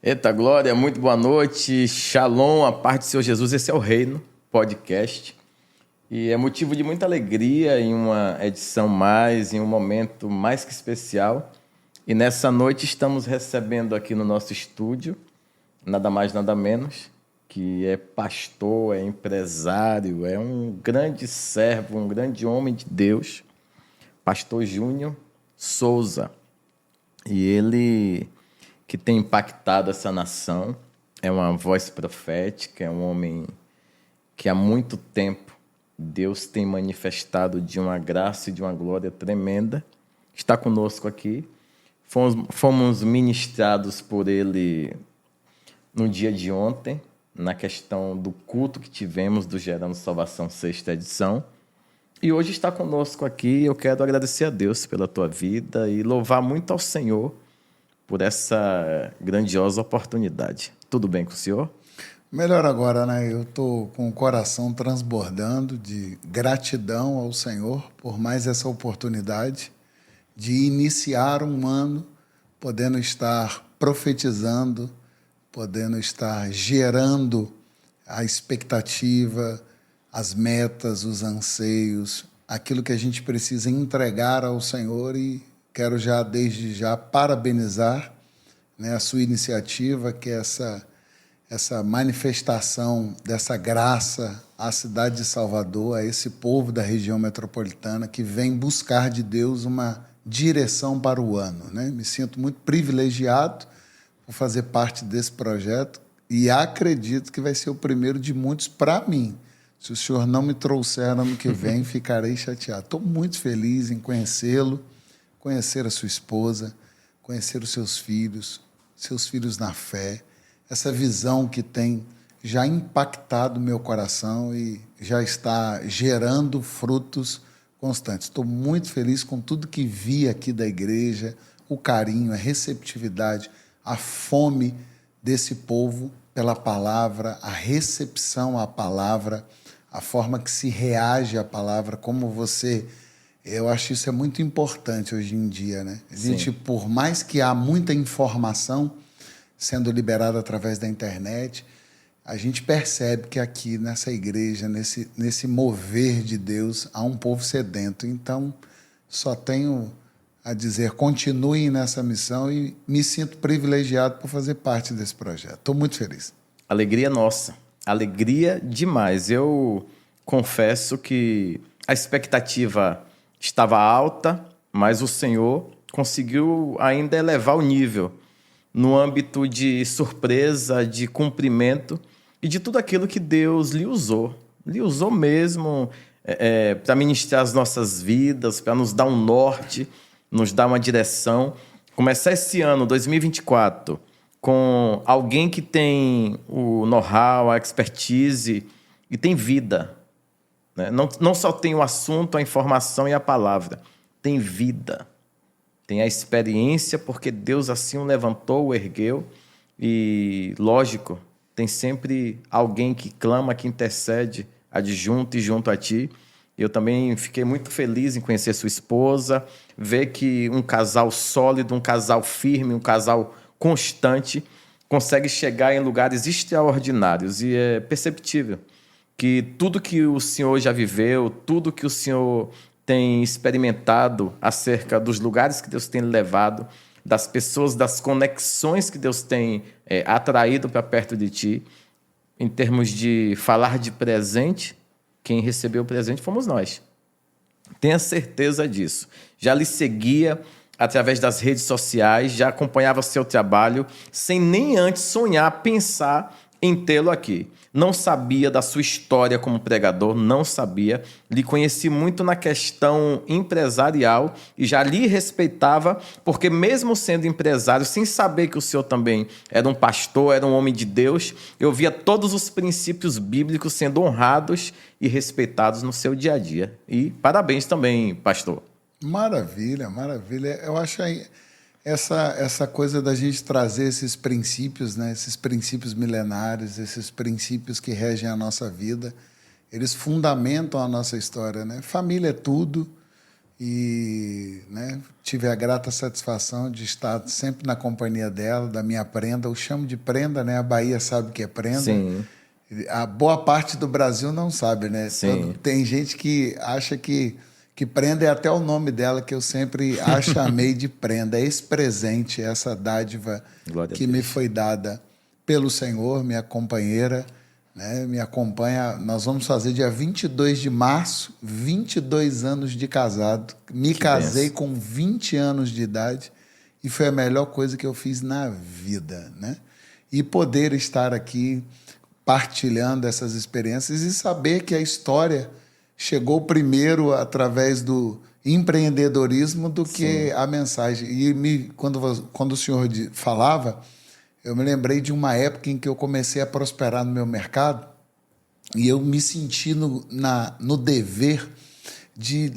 Eita glória, muito boa noite, shalom, a paz do Senhor Jesus, esse é o Reino Podcast e é motivo de muita alegria em uma edição mais, em um momento mais que especial, e nessa noite estamos recebendo aqui no nosso estúdio, nada mais nada menos, que é pastor, é empresário, é um grande servo, um grande homem de Deus, pastor Júnior Souza, e ele que tem impactado essa nação, é uma voz profética, é um homem que há muito tempo Deus tem manifestado de uma graça e de uma glória tremenda. Está conosco aqui. Fomos ministrados por ele no dia de ontem, na questão do culto que tivemos do Gerando Salvação, sexta edição. E hoje está conosco aqui. Eu quero agradecer a Deus pela tua vida e louvar muito ao Senhor por essa grandiosa oportunidade. Tudo bem com o senhor? Melhor agora, né? Eu estou com o coração transbordando de gratidão ao Senhor por mais essa oportunidade de iniciar um ano podendo estar profetizando, podendo estar gerando a expectativa, as metas, os anseios, aquilo que a gente precisa entregar ao Senhor, e quero já, desde já, parabenizar, né, a sua iniciativa, que é essa manifestação dessa graça à cidade de Salvador, a esse povo da região metropolitana que vem buscar de Deus uma direção para o ano, né? Me sinto muito privilegiado por fazer parte desse projeto e acredito que vai ser o primeiro de muitos para mim. Se o senhor não me trouxer ano que vem, ficarei chateado. Estou muito feliz em conhecê-lo, conhecer a sua esposa, conhecer os seus filhos na fé, essa visão que tem já impactado meu coração e já está gerando frutos constantes. Estou muito feliz com tudo que vi aqui da igreja, o carinho, a receptividade, a fome desse povo pela palavra, a recepção à palavra, a forma que se reage à palavra, como você... Eu acho isso é muito importante hoje em dia, né? A gente, por mais que há muita informação sendo liberada através da internet, a gente percebe que aqui nessa igreja, nesse mover de Deus, há um povo sedento. Então, só tenho a dizer, continuem nessa missão, e me sinto privilegiado por fazer parte desse projeto. Estou muito feliz. Alegria nossa, alegria demais. Eu confesso que a expectativa estava alta, mas o Senhor conseguiu ainda elevar o nível no âmbito de surpresa, de cumprimento e de tudo aquilo que Deus lhe usou. Lhe usou mesmo para ministrar as nossas vidas, para nos dar um norte, nos dar uma direção. Começar esse ano, 2024, com alguém que tem o know-how, a expertise e tem vida. Né? Não só tem o assunto, a informação e a palavra, tem vida, tem a experiência, porque Deus assim o levantou, o ergueu, e, lógico, tem sempre alguém que clama, que intercede adjunto e junto a ti. Eu também fiquei muito feliz em conhecer sua esposa, ver que um casal sólido, um casal firme, um casal constante consegue chegar em lugares extraordinários, e é perceptível que tudo que o senhor já viveu, tudo que o senhor tem experimentado acerca dos lugares que Deus tem levado, das pessoas, das conexões que Deus tem atraído para perto de ti, em termos de falar de presente, quem recebeu o presente fomos nós. Tenha certeza disso. Já lhe seguia através das redes sociais, já acompanhava seu trabalho, sem nem antes sonhar, pensar em tê-lo aqui. Não sabia da sua história como pregador, não sabia. Lhe conheci muito na questão empresarial e já lhe respeitava, porque mesmo sendo empresário, sem saber que o senhor também era um pastor, era um homem de Deus, eu via todos os princípios bíblicos sendo honrados e respeitados no seu dia a dia. E parabéns também, pastor. Maravilha, maravilha. Eu acho aí essa coisa da gente trazer esses princípios, né? Esses princípios milenários, esses princípios que regem a nossa vida, eles fundamentam a nossa história, né? Família é tudo, e, né, tive a grata satisfação de estar sempre na companhia dela, da minha prenda. Eu chamo de prenda, né? A Bahia sabe o que é prenda. Sim. A boa parte do Brasil não sabe, né? Sim. Tem gente que acha que prenda é até o nome dela, que eu sempre a chamei de prenda. Esse presente, essa dádiva que me foi dada pelo Senhor, minha companheira, né? Me acompanha. Nós vamos fazer dia 22 de março, 22 anos de casado. Me casei com 20 anos de idade e foi a melhor coisa que eu fiz na vida, né? E poder estar aqui partilhando essas experiências e saber que a história chegou primeiro através do empreendedorismo do que a mensagem. E quando o senhor falava, eu me lembrei de uma época em que eu comecei a prosperar no meu mercado e eu me senti no dever de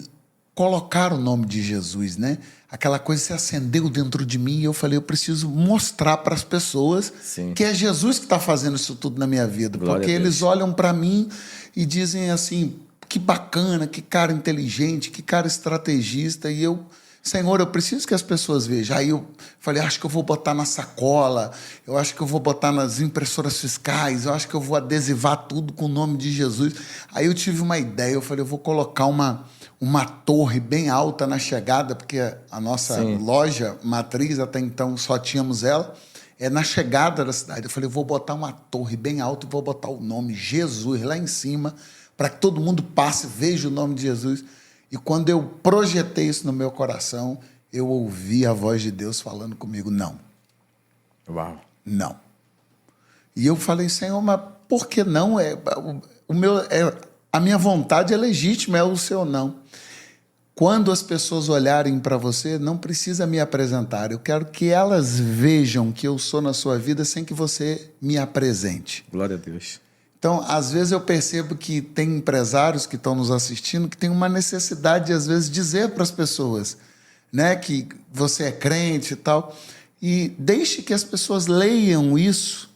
colocar o nome de Jesus, né? Aquela coisa se acendeu dentro de mim e eu falei, eu preciso mostrar para as pessoas que é Jesus que está fazendo isso tudo na minha vida. Glória porque eles olham para mim e dizem assim, que bacana, que cara inteligente, que cara estrategista. E eu, Senhor, eu preciso que as pessoas vejam. Aí eu falei, acho que eu vou botar na sacola, eu acho que eu vou botar nas impressoras fiscais, eu acho que eu vou adesivar tudo com o nome de Jesus. Aí eu tive uma ideia, eu falei, eu vou colocar uma torre bem alta na chegada, porque a nossa loja matriz, até então só tínhamos ela, é na chegada da cidade. Eu falei, eu vou botar uma torre bem alta e vou botar o nome Jesus lá em cima, para que todo mundo passe, veja o nome de Jesus. E quando eu projetei isso no meu coração, eu ouvi a voz de Deus falando comigo, não. Uau. Não. E eu falei, Senhor, mas por que não? A minha vontade é legítima, é o seu não. Quando as pessoas olharem para você, não precisa me apresentar. Eu quero que elas vejam que eu sou na sua vida sem que você me apresente. Glória a Deus. Então, às vezes eu percebo que tem empresários que estão nos assistindo que tem uma necessidade de, às vezes, dizer para as pessoas, né, que você é crente e tal. E deixe que as pessoas leiam isso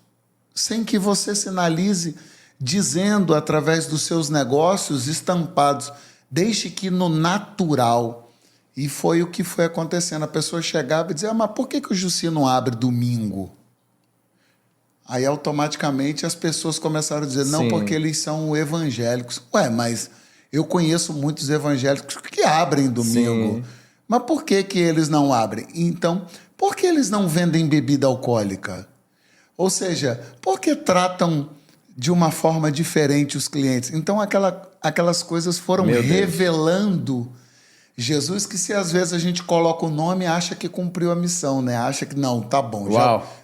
sem que você sinalize dizendo através dos seus negócios estampados. Deixe que no natural. E foi o que foi acontecendo. A pessoa chegava e dizia, mas por que o Jussi não abre domingo? Aí, automaticamente, as pessoas começaram a dizer, não, porque eles são evangélicos. Ué, mas eu conheço muitos evangélicos que abrem domingo. Sim. Mas por que eles não abrem? Então, por que eles não vendem bebida alcoólica? Ou seja, por que tratam de uma forma diferente os clientes? Então, aquelas coisas foram revelando Jesus, que se às vezes a gente coloca o nome, acha que cumpriu a missão, né? Acha que não, tá bom,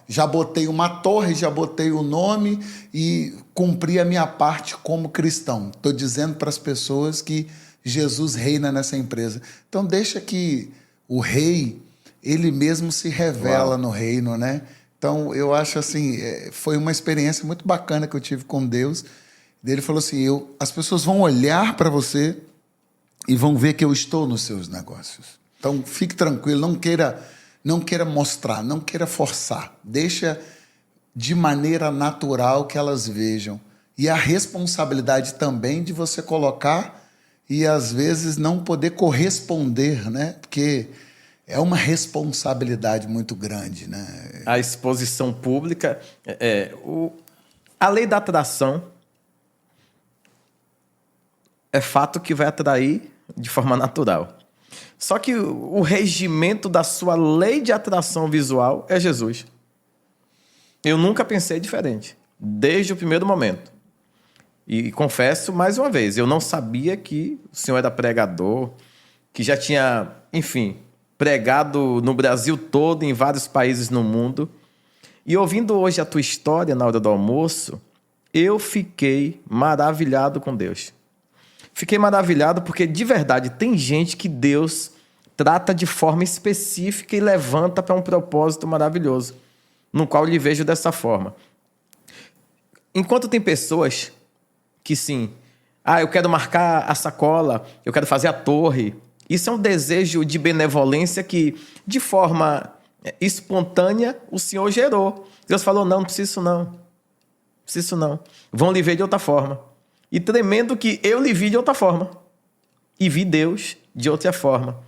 já botei uma torre, já botei o nome e cumpri a minha parte como cristão. Estou dizendo para as pessoas que Jesus reina nessa empresa. Então deixa que o rei, ele mesmo se revela no reino, né? Então eu acho assim, foi uma experiência muito bacana que eu tive com Deus. Ele falou assim, as pessoas vão olhar para você e vão ver que eu estou nos seus negócios. Então, fique tranquilo, não queira mostrar, não queira forçar. Deixa de maneira natural que elas vejam. E a responsabilidade também de você colocar e, às vezes, não poder corresponder, né? Porque é uma responsabilidade muito grande, né? A exposição pública, a lei da atração é fato que vai atrair de forma natural. Só que o regimento da sua lei de atração visual é Jesus. Eu nunca pensei diferente, desde o primeiro momento. E confesso mais uma vez, eu não sabia que o senhor era pregador, que já tinha, enfim, pregado no Brasil todo, em vários países no mundo. E ouvindo hoje a tua história na hora do almoço, eu fiquei maravilhado com Deus. Fiquei maravilhado porque, de verdade, tem gente que Deus trata de forma específica e levanta para um propósito maravilhoso, no qual eu lhe vejo dessa forma. Enquanto tem pessoas que, sim, eu quero marcar a sacola, eu quero fazer a torre. Isso é um desejo de benevolência que, de forma espontânea, o Senhor gerou. Deus falou, não preciso não. Preciso não. Vão lhe ver de outra forma. E tremendo que eu lhe vi de outra forma. E vi Deus de outra forma.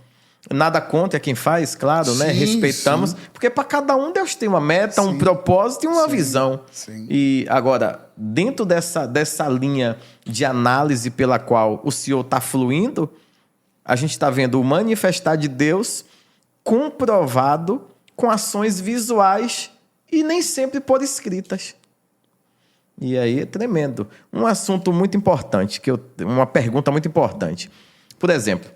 Nada contra quem faz, claro, né? Sim, Respeitamos. sim. Porque para cada um Deus tem uma meta, um propósito e uma visão. Sim. E agora, dentro dessa linha de análise pela qual o Senhor está fluindo, a gente está vendo o manifestar de Deus comprovado com ações visuais e nem sempre por escritas. E aí é tremendo. Um assunto muito importante, uma pergunta muito importante. Por exemplo,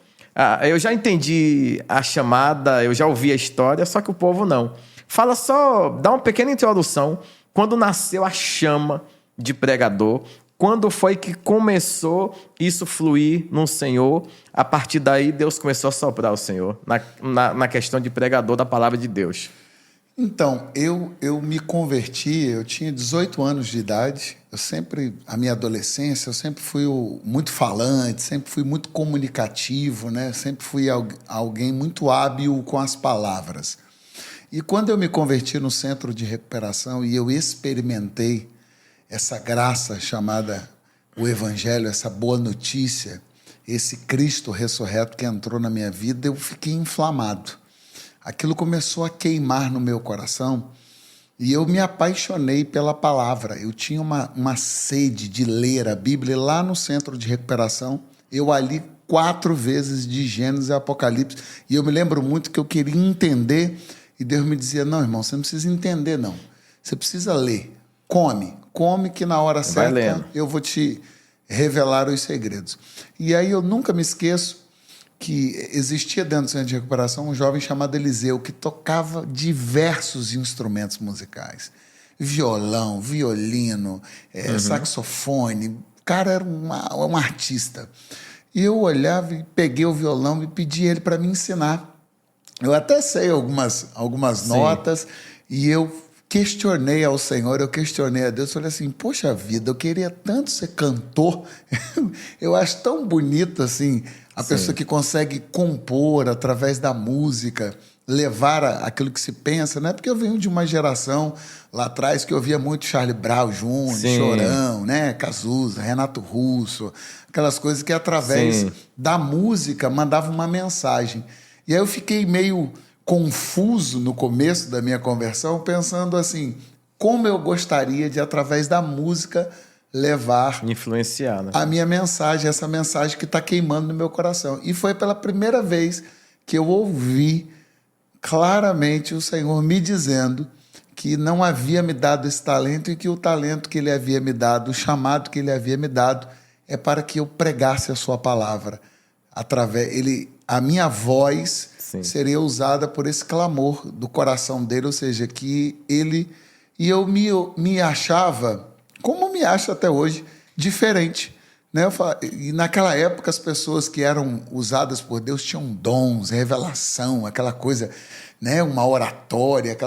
eu já entendi a chamada, eu já ouvi a história, só que o povo não. Fala só, dá uma pequena introdução. Quando nasceu a chama de pregador, quando foi que começou isso fluir no Senhor? A partir daí, Deus começou a soprar o Senhor na questão de pregador da palavra de Deus. Então, eu me converti, eu tinha 18 anos de idade, a minha adolescência, eu sempre fui muito falante, sempre fui muito comunicativo, né? Sempre fui alguém muito hábil com as palavras. E quando eu me converti no centro de recuperação e eu experimentei essa graça chamada o Evangelho, essa boa notícia, esse Cristo ressurreto que entrou na minha vida, eu fiquei inflamado. Aquilo começou a queimar no meu coração e eu me apaixonei pela palavra. Eu tinha uma sede de ler a Bíblia lá no centro de recuperação. Eu ali 4 vezes de Gênesis e Apocalipse. E eu me lembro muito que eu queria entender e Deus me dizia, não, irmão, você não precisa entender, não. Você precisa ler. Come que na hora certa eu vou te revelar os segredos. E aí eu nunca me esqueço que existia dentro do centro de recuperação um jovem chamado Eliseu que tocava diversos instrumentos musicais. Violão, violino, saxofone. O cara era um artista. E eu olhava e peguei o violão e pedi ele para me ensinar. Eu até sei algumas notas e eu questionei ao Senhor, eu questionei a Deus, falei assim, poxa vida, eu queria tanto ser cantor, eu acho tão bonito assim, a pessoa que consegue compor através da música, levar aquilo que se pensa, né? Porque eu venho de uma geração lá atrás que eu ouvia muito Charlie Brown Jr., Chorão, né? Cazuza, Renato Russo, aquelas coisas que através da música mandavam uma mensagem. E aí eu fiquei meio confuso no começo da minha conversão, pensando assim, como eu gostaria de, através da música, influenciar, né? A minha mensagem, essa mensagem que está queimando no meu coração. E foi pela primeira vez que eu ouvi claramente o Senhor me dizendo que não havia me dado esse talento e que o talento que Ele havia me dado, o chamado que Ele havia me dado, é para que eu pregasse a sua palavra. A minha voz seria usada por esse clamor do coração dele, ou seja, que ele... E eu me achava, como me acho até hoje, diferente. Né? E naquela época as pessoas que eram usadas por Deus tinham dons, revelação, aquela coisa, né? Uma oratória,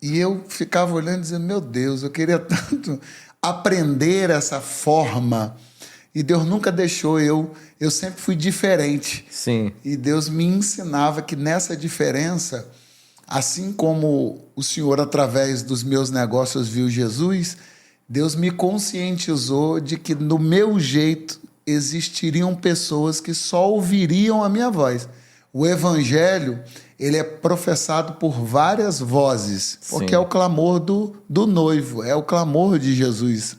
e eu ficava olhando e dizendo, meu Deus, eu queria tanto aprender essa forma. E Deus nunca deixou eu sempre fui diferente. Sim. E Deus me ensinava que nessa diferença, assim como o Senhor, através dos meus negócios, viu Jesus, Deus me conscientizou de que no meu jeito existiriam pessoas que só ouviriam a minha voz. O Evangelho, ele é professado por várias vozes, porque é o clamor do noivo, é o clamor de Jesus.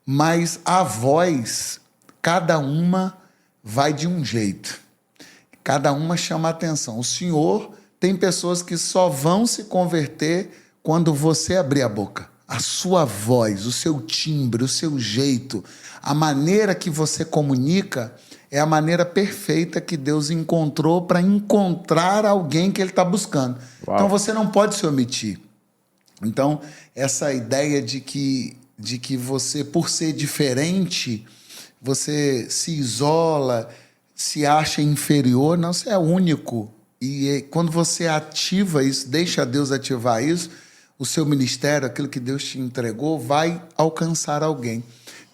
Mas a voz, cada uma vai de um jeito. Cada uma chama a atenção. O Senhor tem pessoas que só vão se converter quando você abrir a boca. A sua voz, o seu timbre, o seu jeito, a maneira que você comunica é a maneira perfeita que Deus encontrou para encontrar alguém que Ele está buscando. Uau. Então você não pode se omitir. Então, essa ideia de que você, por ser diferente, você se isola, se acha inferior. Não, você é único. E quando você ativa isso, deixa Deus ativar isso, o seu ministério, aquilo que Deus te entregou, vai alcançar alguém.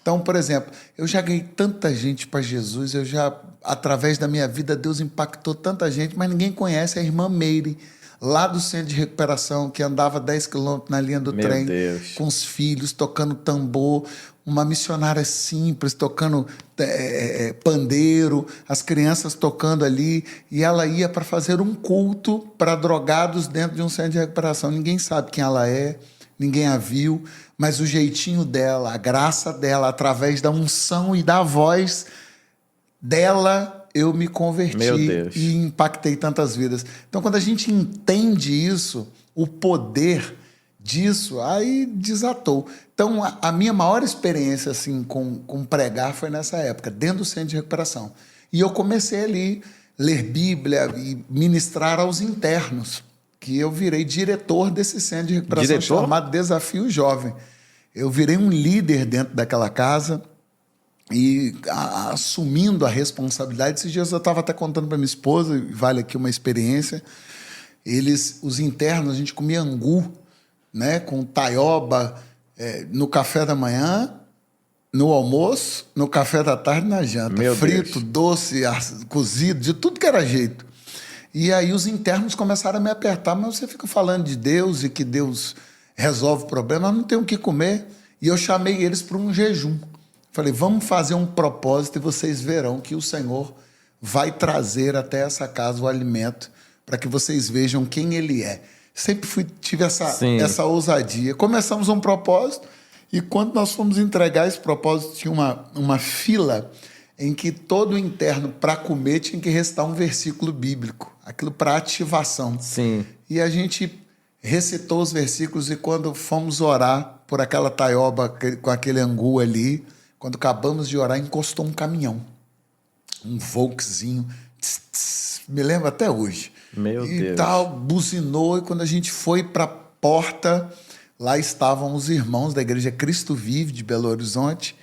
Então, por exemplo, eu já ganhei tanta gente para Jesus, através da minha vida, Deus impactou tanta gente, mas ninguém conhece a irmã Meire, lá do centro de recuperação, que andava 10 quilômetros na linha do trem, com os filhos, tocando tambor. uma missionária simples, tocando pandeiro, as crianças tocando ali, e ela ia para fazer um culto para drogados dentro de um centro de recuperação. Ninguém sabe quem ela é, ninguém a viu, mas o jeitinho dela, a graça dela, através da unção e da voz dela, eu me converti e impactei tantas vidas. Então, quando a gente entende isso, o poder disso, aí desatou. Então, a minha maior experiência assim, com pregar foi nessa época, dentro do centro de recuperação. E eu comecei ali a ler Bíblia e ministrar aos internos, que eu virei diretor desse centro de recuperação chamado Desafio Jovem. Eu virei um líder dentro daquela casa e assumindo a responsabilidade. Esses dias eu estava até contando para minha esposa, vale aqui uma experiência, os internos, a gente comia angu, né, com taioba, no café da manhã, no almoço, no café da tarde e na janta. Frito, doce, cozido, de tudo que era jeito. E aí os internos começaram a me apertar, mas você fica falando de Deus e que Deus resolve o problema, mas não tem o que comer. E eu chamei eles para um jejum. Falei, vamos fazer um propósito e vocês verão que o Senhor vai trazer até essa casa o alimento para que vocês vejam quem Ele é. Sempre tive essa ousadia. Começamos um propósito e quando nós fomos entregar esse propósito, tinha uma fila em que todo interno, para comer, tinha que recitar um versículo bíblico. Aquilo para ativação. Sim. E a gente recitou os versículos e quando fomos orar por aquela taioba com aquele angu ali, quando acabamos de orar, encostou um caminhão. Um Volkszinho. Tss, tss, me lembro até hoje. Meu Deus. E tal, buzinou, e quando a gente foi para a porta, lá estavam os irmãos da Igreja Cristo Vive, de Belo Horizonte,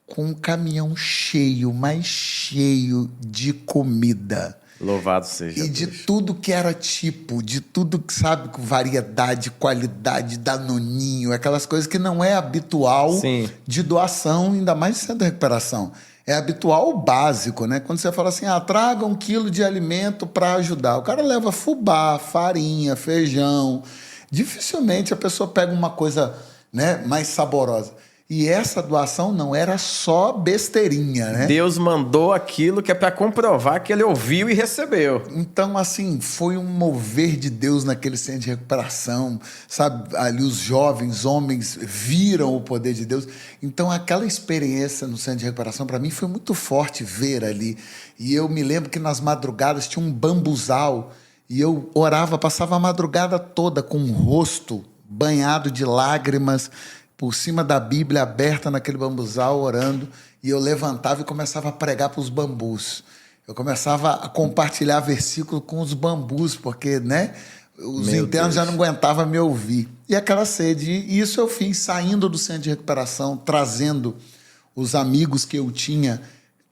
com um caminhão cheio, mais cheio de comida. Louvado seja Deus. E de tudo que era tipo, de tudo que, sabe, com variedade, qualidade, danoninho, aquelas coisas que não é habitual de doação, ainda mais de centro de recuperação. É habitual o básico, né? Quando você fala assim, traga 1 quilo de alimento para ajudar. O cara leva fubá, farinha, feijão. Dificilmente a pessoa pega uma coisa, né, mais saborosa. E essa doação não era só besteirinha, né? Deus mandou aquilo que é para comprovar que ele ouviu e recebeu. Então, assim, foi um mover de Deus naquele centro de recuperação, sabe? Ali os jovens, homens, viram o poder de Deus. Então, aquela experiência no centro de recuperação, para mim, foi muito forte ver ali. E eu me lembro que nas madrugadas tinha um bambuzal e eu orava, passava a madrugada toda com o rosto banhado de lágrimas, por cima da Bíblia aberta naquele bambuzal, orando, e eu levantava e começava a pregar para os bambus. Eu começava a compartilhar versículo com os bambus, porque, né, os internos já não aguentavam me ouvir. E aquela sede, e isso eu fiz saindo do centro de recuperação, trazendo os amigos que eu tinha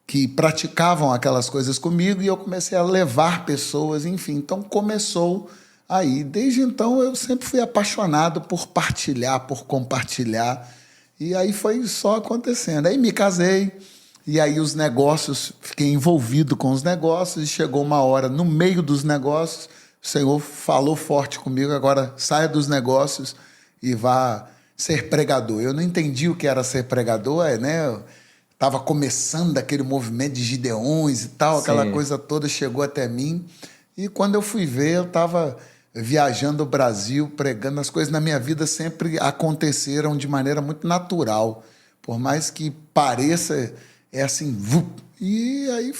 que praticavam aquelas coisas comigo, e eu comecei a levar pessoas, enfim. Então começou aí, desde então, eu sempre fui apaixonado por partilhar, por compartilhar. E aí foi só acontecendo. Aí me casei, e aí os negócios, fiquei envolvido com os negócios, e chegou uma hora, no meio dos negócios, o Senhor falou forte comigo, agora saia dos negócios e vá ser pregador. Eu não entendi o que era ser pregador, né? Estava começando aquele movimento de Gideões e tal, aquela coisa toda chegou até mim. E quando eu fui ver, eu estava viajando o Brasil, pregando. As coisas na minha vida sempre aconteceram de maneira muito natural. Por mais que pareça, é assim... E aí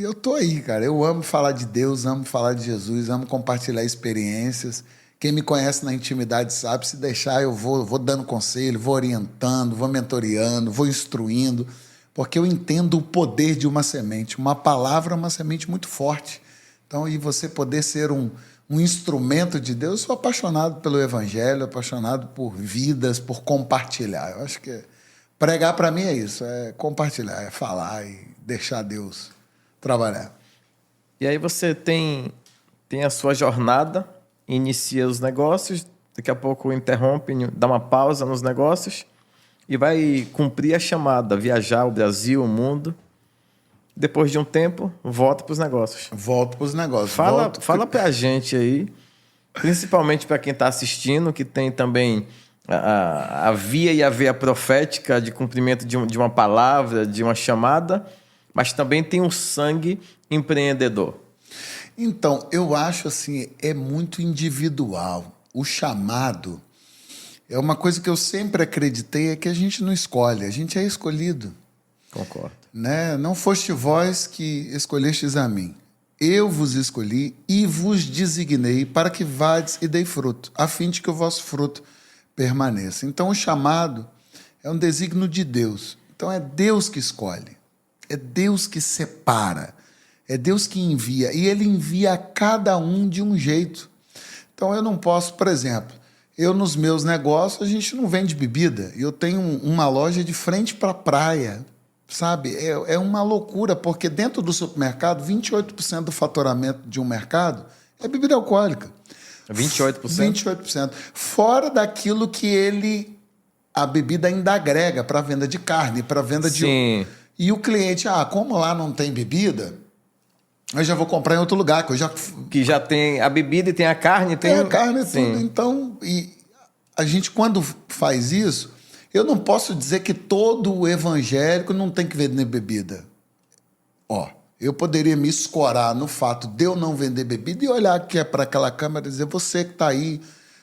eu tô aí, cara. Eu amo falar de Deus, amo falar de Jesus, amo compartilhar experiências. Quem me conhece na intimidade sabe, se deixar eu vou dando conselho, vou orientando, vou mentoreando, vou instruindo, porque eu entendo o poder de uma semente. Uma palavra é uma semente muito forte. Então, e você poder ser um instrumento de Deus, eu sou apaixonado pelo Evangelho, apaixonado por vidas, por compartilhar. Eu acho que pregar para mim é isso, é compartilhar, é falar e deixar Deus trabalhar. E aí você tem a sua jornada, inicia os negócios, daqui a pouco interrompe, dá uma pausa nos negócios e vai cumprir a chamada, viajar o Brasil, o mundo. Depois de um tempo, volta para os negócios. Volto para os negócios. Fala para a gente aí, principalmente para quem está assistindo, que tem também a via e a veia profética de cumprimento de uma palavra, de uma chamada, mas também tem um sangue empreendedor. Então, eu acho assim, é muito individual. O chamado é uma coisa que eu sempre acreditei, é que a gente não escolhe, a gente é escolhido. Concordo. Né? Não foste vós que escolhestes a mim. Eu vos escolhi e vos designei para que vades e dei fruto, a fim de que o vosso fruto permaneça. Então, o chamado é um desígnio de Deus. Então, é Deus que escolhe, é Deus que separa, é Deus que envia, e Ele envia a cada um de um jeito. Então, eu não posso, por exemplo, eu nos meus negócios, a gente não vende bebida, eu tenho uma loja de frente para a praia, sabe? É uma loucura, porque dentro do supermercado, 28% do faturamento de um mercado é bebida alcoólica. 28%? 28%. Fora daquilo que a bebida ainda agrega para venda de carne, para venda de... Sim. E o cliente, como lá não tem bebida, eu já vou comprar em outro lugar, Que já tem a bebida e tem a carne. Tem a carne e Sim. tudo. Então, e a gente, quando faz isso, eu não posso dizer que todo evangélico não tem que vender bebida. Eu poderia me escorar no fato de eu não vender bebida e olhar que é para aquela câmera e dizer, você que está aí,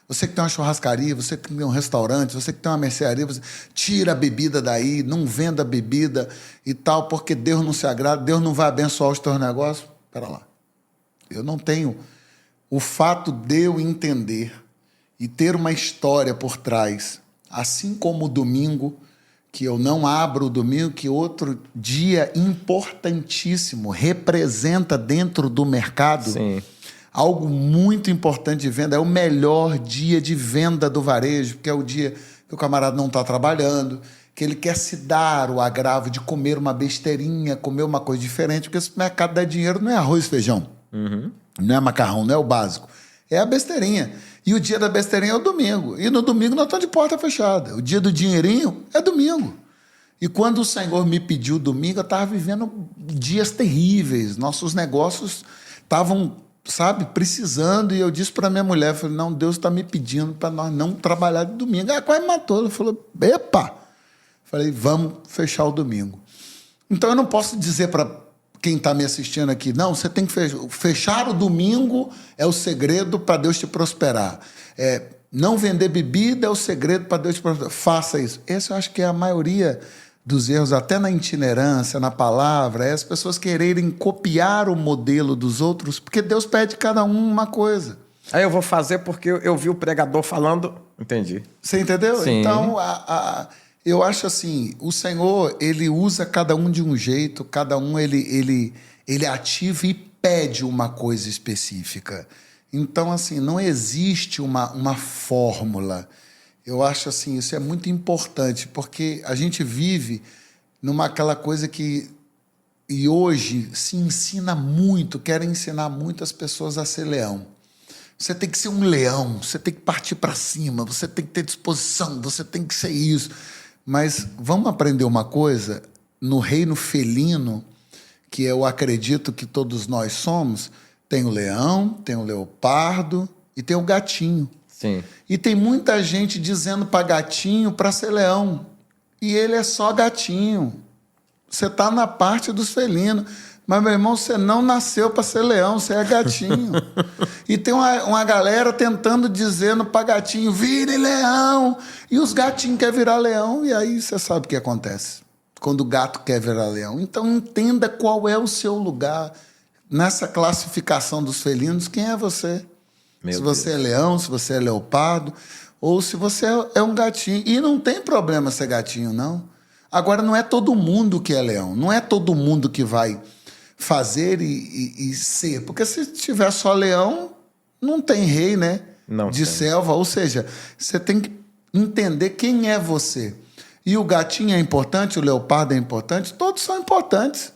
você que tem uma churrascaria, você que tem um restaurante, você que tem uma mercearia, você tira a bebida daí, não venda bebida e tal, porque Deus não se agrada, Deus não vai abençoar os teus negócios. Espera lá. Eu não tenho... O fato de eu entender e ter uma história por trás, assim como o domingo, que eu não abro o domingo, que outro dia importantíssimo, representa dentro do mercado, Sim, algo muito importante de venda, é o melhor dia de venda do varejo, porque é o dia que o camarada não está trabalhando, que ele quer se dar o agravo de comer uma besteirinha, comer uma coisa diferente, porque esse mercado dá dinheiro, não é arroz e feijão, não é macarrão, não é o básico, é a besteirinha. E o dia da besteirinha é o domingo. E no domingo nós estamos de porta fechada. O dia do dinheirinho é domingo. E quando o Senhor me pediu domingo, eu estava vivendo dias terríveis. Nossos negócios estavam, precisando. E eu disse para minha mulher, falei, não, Deus está me pedindo para nós não trabalhar de domingo. Ela quase matou. Ela falou, epa! Falei, vamos fechar o domingo. Então eu não posso dizer para quem está me assistindo aqui, não, você tem que fechar o domingo é o segredo para Deus te prosperar. Não vender bebida é o segredo para Deus te prosperar. Faça isso. Esse eu acho que é a maioria dos erros, até na itinerância, na palavra, é as pessoas quererem copiar o modelo dos outros, porque Deus pede cada um uma coisa. Aí eu vou fazer porque eu vi o pregador falando... Entendi. Você entendeu? Sim. Então, eu acho assim, o Senhor, ele usa cada um de um jeito, cada um ele ativa e pede uma coisa específica. Então, assim, não existe uma fórmula. Eu acho assim, isso é muito importante, porque a gente vive aquela coisa que... E hoje se ensina muito, querem ensinar muito as pessoas a ser leão. Você tem que ser um leão, você tem que partir para cima, você tem que ter disposição, você tem que ser isso... Mas vamos aprender uma coisa, no reino felino, que eu acredito que todos nós somos, tem o leão, tem o leopardo e tem o gatinho. Sim. E tem muita gente dizendo para gatinho para ser leão. E ele é só gatinho. Você está na parte dos felinos. Mas, meu irmão, você não nasceu para ser leão, você é gatinho. E tem uma galera dizendo para gatinho, vire leão. E os gatinhos querem virar leão, e aí você sabe o que acontece quando o gato quer virar leão. Então, entenda qual é o seu lugar nessa classificação dos felinos. Quem é você? Se você é leão, se você é leopardo, ou se você é um gatinho. E não tem problema ser gatinho, não. Agora, não é todo mundo que é leão. Não é todo mundo que vai... fazer e ser. Porque se tiver só leão, não tem rei, né? Não de tem. selva. Ou seja, você tem que entender quem é você. E o gatinho é importante, o leopardo é importante, todos são importantes.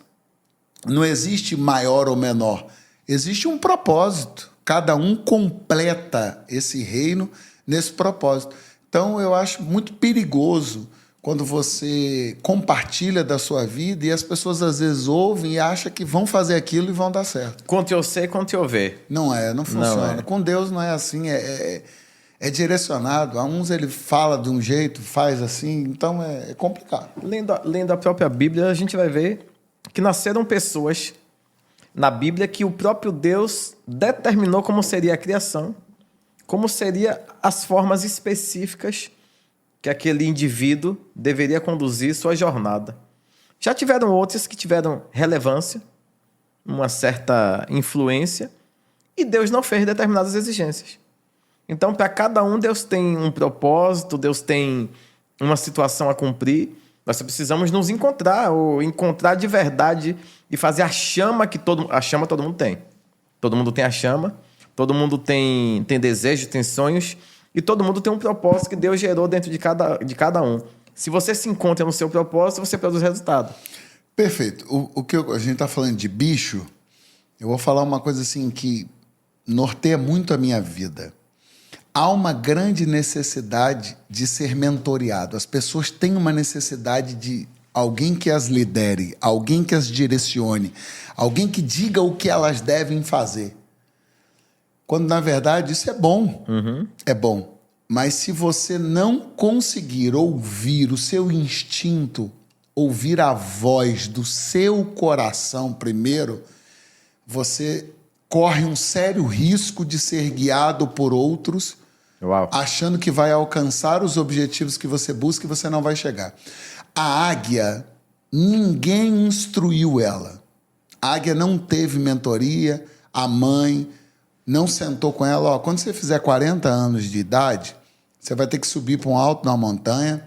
Não existe maior ou menor. Existe um propósito. Cada um completa esse reino nesse propósito. Então, eu acho muito perigoso quando você compartilha da sua vida e as pessoas às vezes ouvem e acham que vão fazer aquilo e vão dar certo. Quanto eu sei, quanto eu ver. Não funciona. Não é. Com Deus não é assim. é direcionado. A uns ele fala de um jeito, faz assim, então é complicado. Lendo a própria Bíblia, a gente vai ver que nasceram pessoas na Bíblia que o próprio Deus determinou como seria a criação, como seriam as formas específicas que aquele indivíduo deveria conduzir sua jornada. Já tiveram outros que tiveram relevância, uma certa influência, e Deus não fez determinadas exigências. Então, para cada um, Deus tem um propósito, Deus tem uma situação a cumprir. Nós só precisamos nos encontrar, ou encontrar de verdade e fazer a chama que a chama todo mundo tem. Todo mundo tem a chama, todo mundo tem desejos, tem sonhos, e todo mundo tem um propósito que Deus gerou dentro de cada um. Se você se encontra no seu propósito, você produz resultado. Perfeito. O que a gente está falando de bicho, eu vou falar uma coisa assim que norteia muito a minha vida. Há uma grande necessidade de ser mentoreado. As pessoas têm uma necessidade de alguém que as lidere, alguém que as direcione, alguém que diga o que elas devem fazer. Quando, na verdade, isso é bom. É bom. Mas se você não conseguir ouvir o seu instinto, ouvir a voz do seu coração primeiro, você corre um sério risco de ser guiado por outros, achando que vai alcançar os objetivos que você busca e você não vai chegar. A águia, ninguém instruiu ela. A águia não teve mentoria, a mãe não sentou com ela. Quando você fizer 40 anos de idade, você vai ter que subir para um alto na montanha,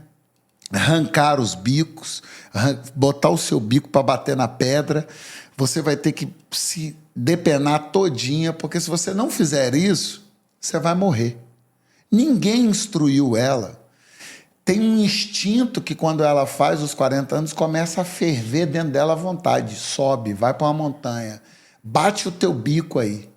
arrancar os bicos, botar o seu bico para bater na pedra. Você vai ter que se depenar todinha, porque se você não fizer isso, você vai morrer. Ninguém instruiu ela. Tem um instinto que quando ela faz os 40 anos, começa a ferver dentro dela à vontade. Sobe, vai para uma montanha, bate o teu bico aí,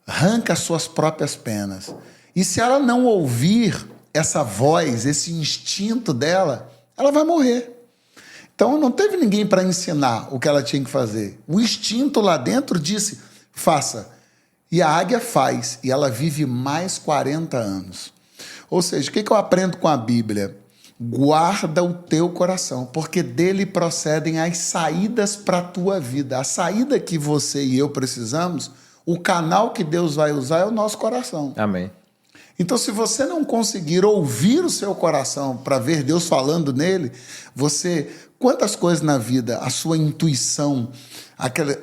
arranca as suas próprias penas. E se ela não ouvir essa voz, esse instinto dela, ela vai morrer. Então não teve ninguém para ensinar o que ela tinha que fazer. O instinto lá dentro disse, faça. E a águia faz, e ela vive mais 40 anos. Ou seja, o que eu aprendo com a Bíblia? Guarda o teu coração, porque dele procedem as saídas para a tua vida. A saída que você e eu precisamos, o canal que Deus vai usar é o nosso coração. Amém. Então, se você não conseguir ouvir o seu coração para ver Deus falando nele, quantas coisas na vida, a sua intuição,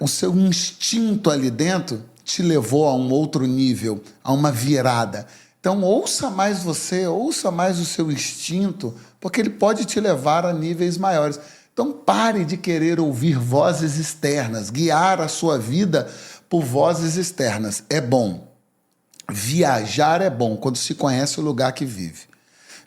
o seu instinto ali dentro te levou a um outro nível, a uma virada. Então, ouça mais você, ouça mais o seu instinto, porque ele pode te levar a níveis maiores. Então, pare de querer ouvir vozes externas, guiar a sua vida por vozes externas. É bom. Viajar é bom quando se conhece o lugar que vive.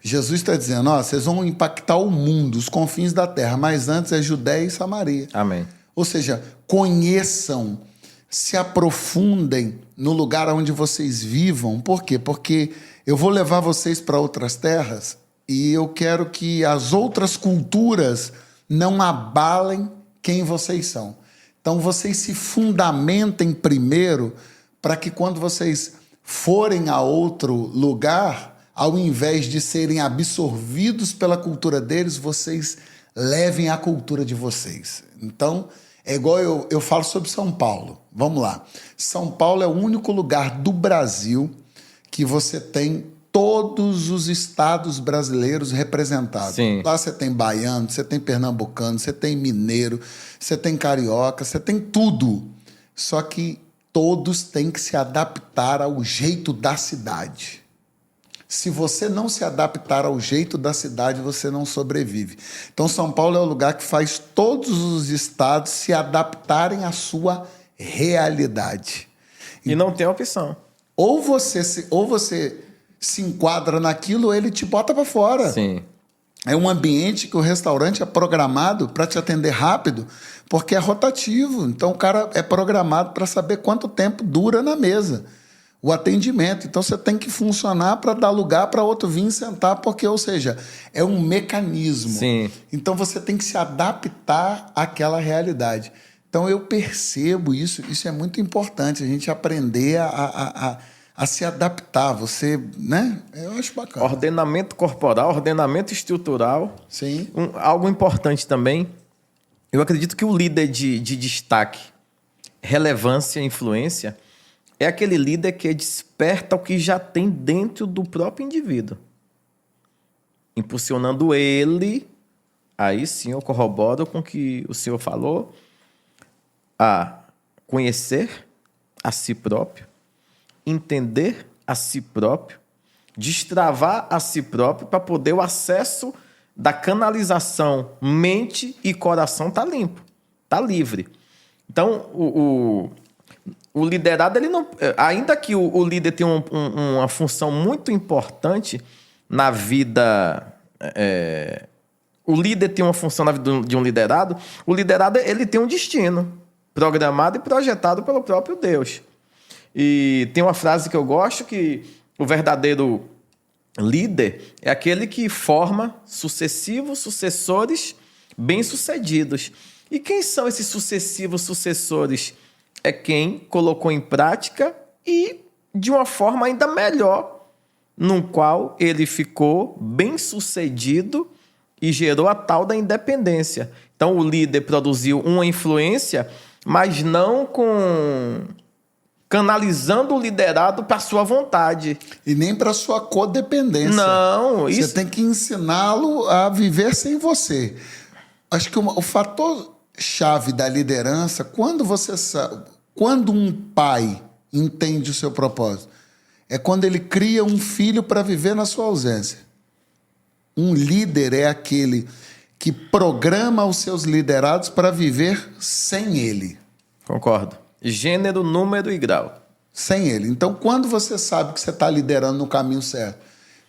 Jesus está dizendo, vocês vão impactar o mundo, os confins da terra, mas antes é Judéia e Samaria. Amém. Ou seja, conheçam, se aprofundem no lugar onde vocês vivam. Por quê? Porque eu vou levar vocês para outras terras e eu quero que as outras culturas não abalem quem vocês são. Então, vocês se fundamentem primeiro para que quando vocês forem a outro lugar, ao invés de serem absorvidos pela cultura deles, vocês levem a cultura de vocês. Então, é igual eu falo sobre São Paulo. Vamos lá. São Paulo é o único lugar do Brasil que você tem todos os estados brasileiros representados. Sim. Lá você tem baiano, você tem pernambucano, você tem mineiro, você tem carioca, você tem tudo. Só que todos têm que se adaptar ao jeito da cidade. Se você não se adaptar ao jeito da cidade, você não sobrevive. Então, São Paulo é o lugar que faz todos os estados se adaptarem à sua realidade. E não tem opção. Ou você se enquadra naquilo, ou ele te bota para fora. Sim. É um ambiente que o restaurante é programado para te atender rápido, porque é rotativo. Então, o cara é programado para saber quanto tempo dura na mesa o atendimento. Então, você tem que funcionar para dar lugar para outro vir sentar, porque, ou seja, é um mecanismo. Sim. Então, você tem que se adaptar àquela realidade. Então, eu percebo isso é muito importante, a gente aprender a se adaptar, você, né? Eu acho bacana. Ordenamento corporal, ordenamento estrutural. Sim. Algo importante também, eu acredito que o líder de destaque, relevância e influência é aquele líder que desperta o que já tem dentro do próprio indivíduo, impulsionando ele, aí sim eu corroboro com o que o senhor falou, a conhecer a si próprio, entender a si próprio, destravar a si próprio para poder o acesso da canalização mente e coração tá limpo, tá livre. Então, o liderado, ele não, ainda que o líder tenha uma função muito importante na vida, o líder tem uma função na vida de um liderado, o liderado ele tem um destino programado e projetado pelo próprio Deus. E tem uma frase que eu gosto, que o verdadeiro líder é aquele que forma sucessivos sucessores bem-sucedidos. E quem são esses sucessivos sucessores? É quem colocou em prática e de uma forma ainda melhor, no qual ele ficou bem-sucedido e gerou a tal da independência. Então, o líder produziu uma influência, mas não canalizando o liderado para sua vontade. E nem para sua codependência. Não, isso... Você tem que ensiná-lo a viver sem você. Acho que o fator chave da liderança, quando um pai entende o seu propósito, é quando ele cria um filho para viver na sua ausência. Um líder é aquele que programa os seus liderados para viver sem ele. Concordo. Gênero, número e grau. Sem ele. Então, quando você sabe que você está liderando no caminho certo?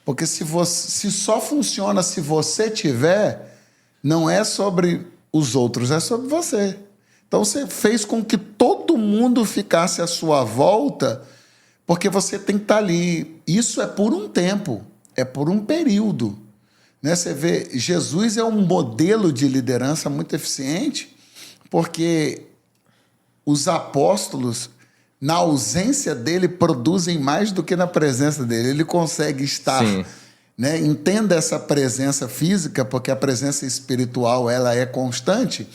Porque se só funciona se você tiver, não é sobre os outros, é sobre você. Então, você fez com que todo mundo ficasse à sua volta, porque você tem que estar ali. Isso é por um tempo, é por um período. Né? Você vê, Jesus é um modelo de liderança muito eficiente, porque os apóstolos, na ausência dele, produzem mais do que na presença dele. Ele consegue estar... Né? Entenda essa presença física, porque a presença espiritual ela é constante,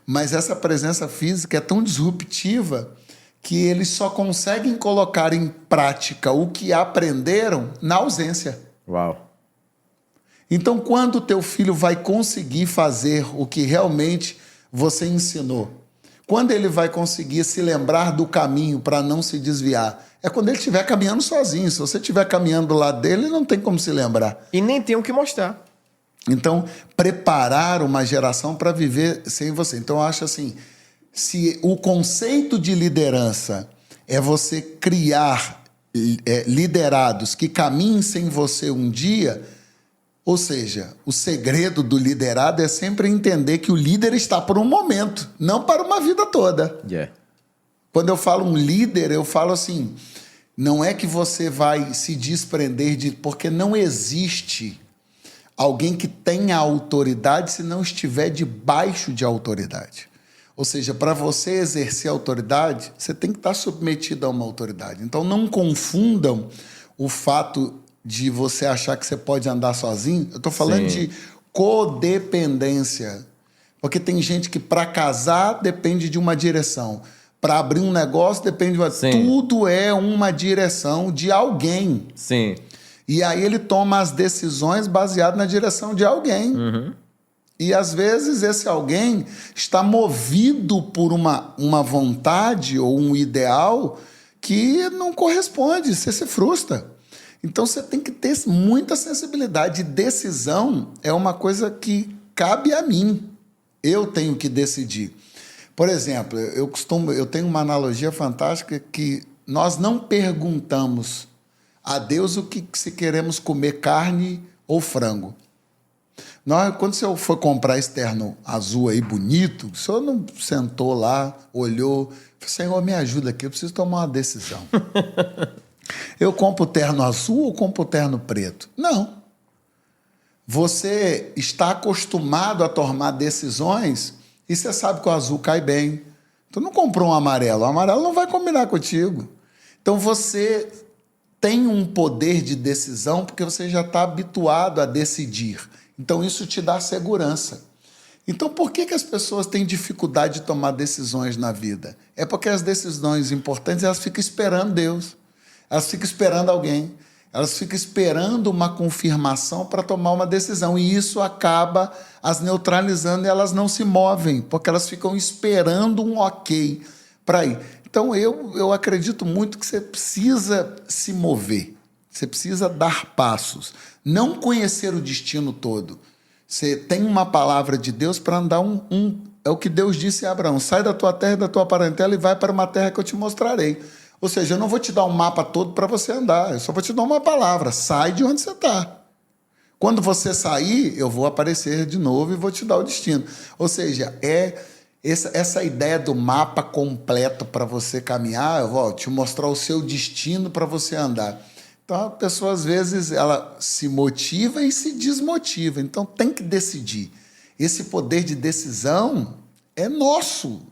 mas essa presença física é tão disruptiva que eles só conseguem colocar em prática o que aprenderam na ausência. Uau! Então, quando o teu filho vai conseguir fazer o que realmente você ensinou? Quando ele vai conseguir se lembrar do caminho para não se desviar? É quando ele estiver caminhando sozinho. Se você estiver caminhando do lado dele, não tem como se lembrar. E nem tem o que mostrar. Então, preparar uma geração para viver sem você. Então, eu acho assim, se o conceito de liderança é você criar liderados que caminhem sem você um dia, ou seja, o segredo do liderado é sempre entender que o líder está por um momento, não para uma vida toda. Yeah. Quando eu falo um líder, eu falo assim, não é que você vai se desprender de... Porque não existe alguém que tenha autoridade se não estiver debaixo de autoridade. Ou seja, para você exercer autoridade, você tem que estar submetido a uma autoridade. Então, não confundam o fato de você achar que você pode andar sozinho. Eu estou falando de codependência. Porque tem gente que, para casar, depende de uma direção. Para abrir um negócio, depende de uma... Tudo é uma direção de alguém. Sim. E aí ele toma as decisões baseadas na direção de alguém. Uhum. E, às vezes, esse alguém está movido por uma vontade ou um ideal que não corresponde. Você se frustra. Então, você tem que ter muita sensibilidade. Decisão é uma coisa que cabe a mim. Eu tenho que decidir. Por exemplo, eu tenho uma analogia fantástica que nós não perguntamos a Deus o que se queremos comer, carne ou frango. Quando o senhor for comprar esse terno azul aí, bonito, o senhor não sentou lá, olhou, falou, Senhor, me ajuda aqui, eu preciso tomar uma decisão. Eu compro o terno azul ou compro o terno preto? Não. Você está acostumado a tomar decisões e você sabe que o azul cai bem. Tu não comprou um amarelo, o amarelo não vai combinar contigo. Então você tem um poder de decisão porque você já está habituado a decidir. Então, isso te dá segurança. Então, por que as pessoas têm dificuldade de tomar decisões na vida? É porque as decisões importantes, elas ficam esperando Deus. Elas ficam esperando alguém. Elas ficam esperando uma confirmação para tomar uma decisão. E isso acaba as neutralizando e elas não se movem, porque elas ficam esperando um ok para ir. Então, eu acredito muito que você precisa se mover. Você precisa dar passos. Não conhecer o destino todo. Você tem uma palavra de Deus para andar é o que Deus disse a Abraão: sai da tua terra e da tua parentela e vai para uma terra que eu te mostrarei. Ou seja, eu não vou te dar um mapa todo para você andar, eu só vou te dar uma palavra: sai de onde você está. Quando você sair, eu vou aparecer de novo e vou te dar o destino. Ou seja, essa ideia do mapa completo para você caminhar, eu vou te mostrar o seu destino para você andar. Então, a pessoa, às vezes, ela se motiva e se desmotiva. Então, tem que decidir. Esse poder de decisão é nosso.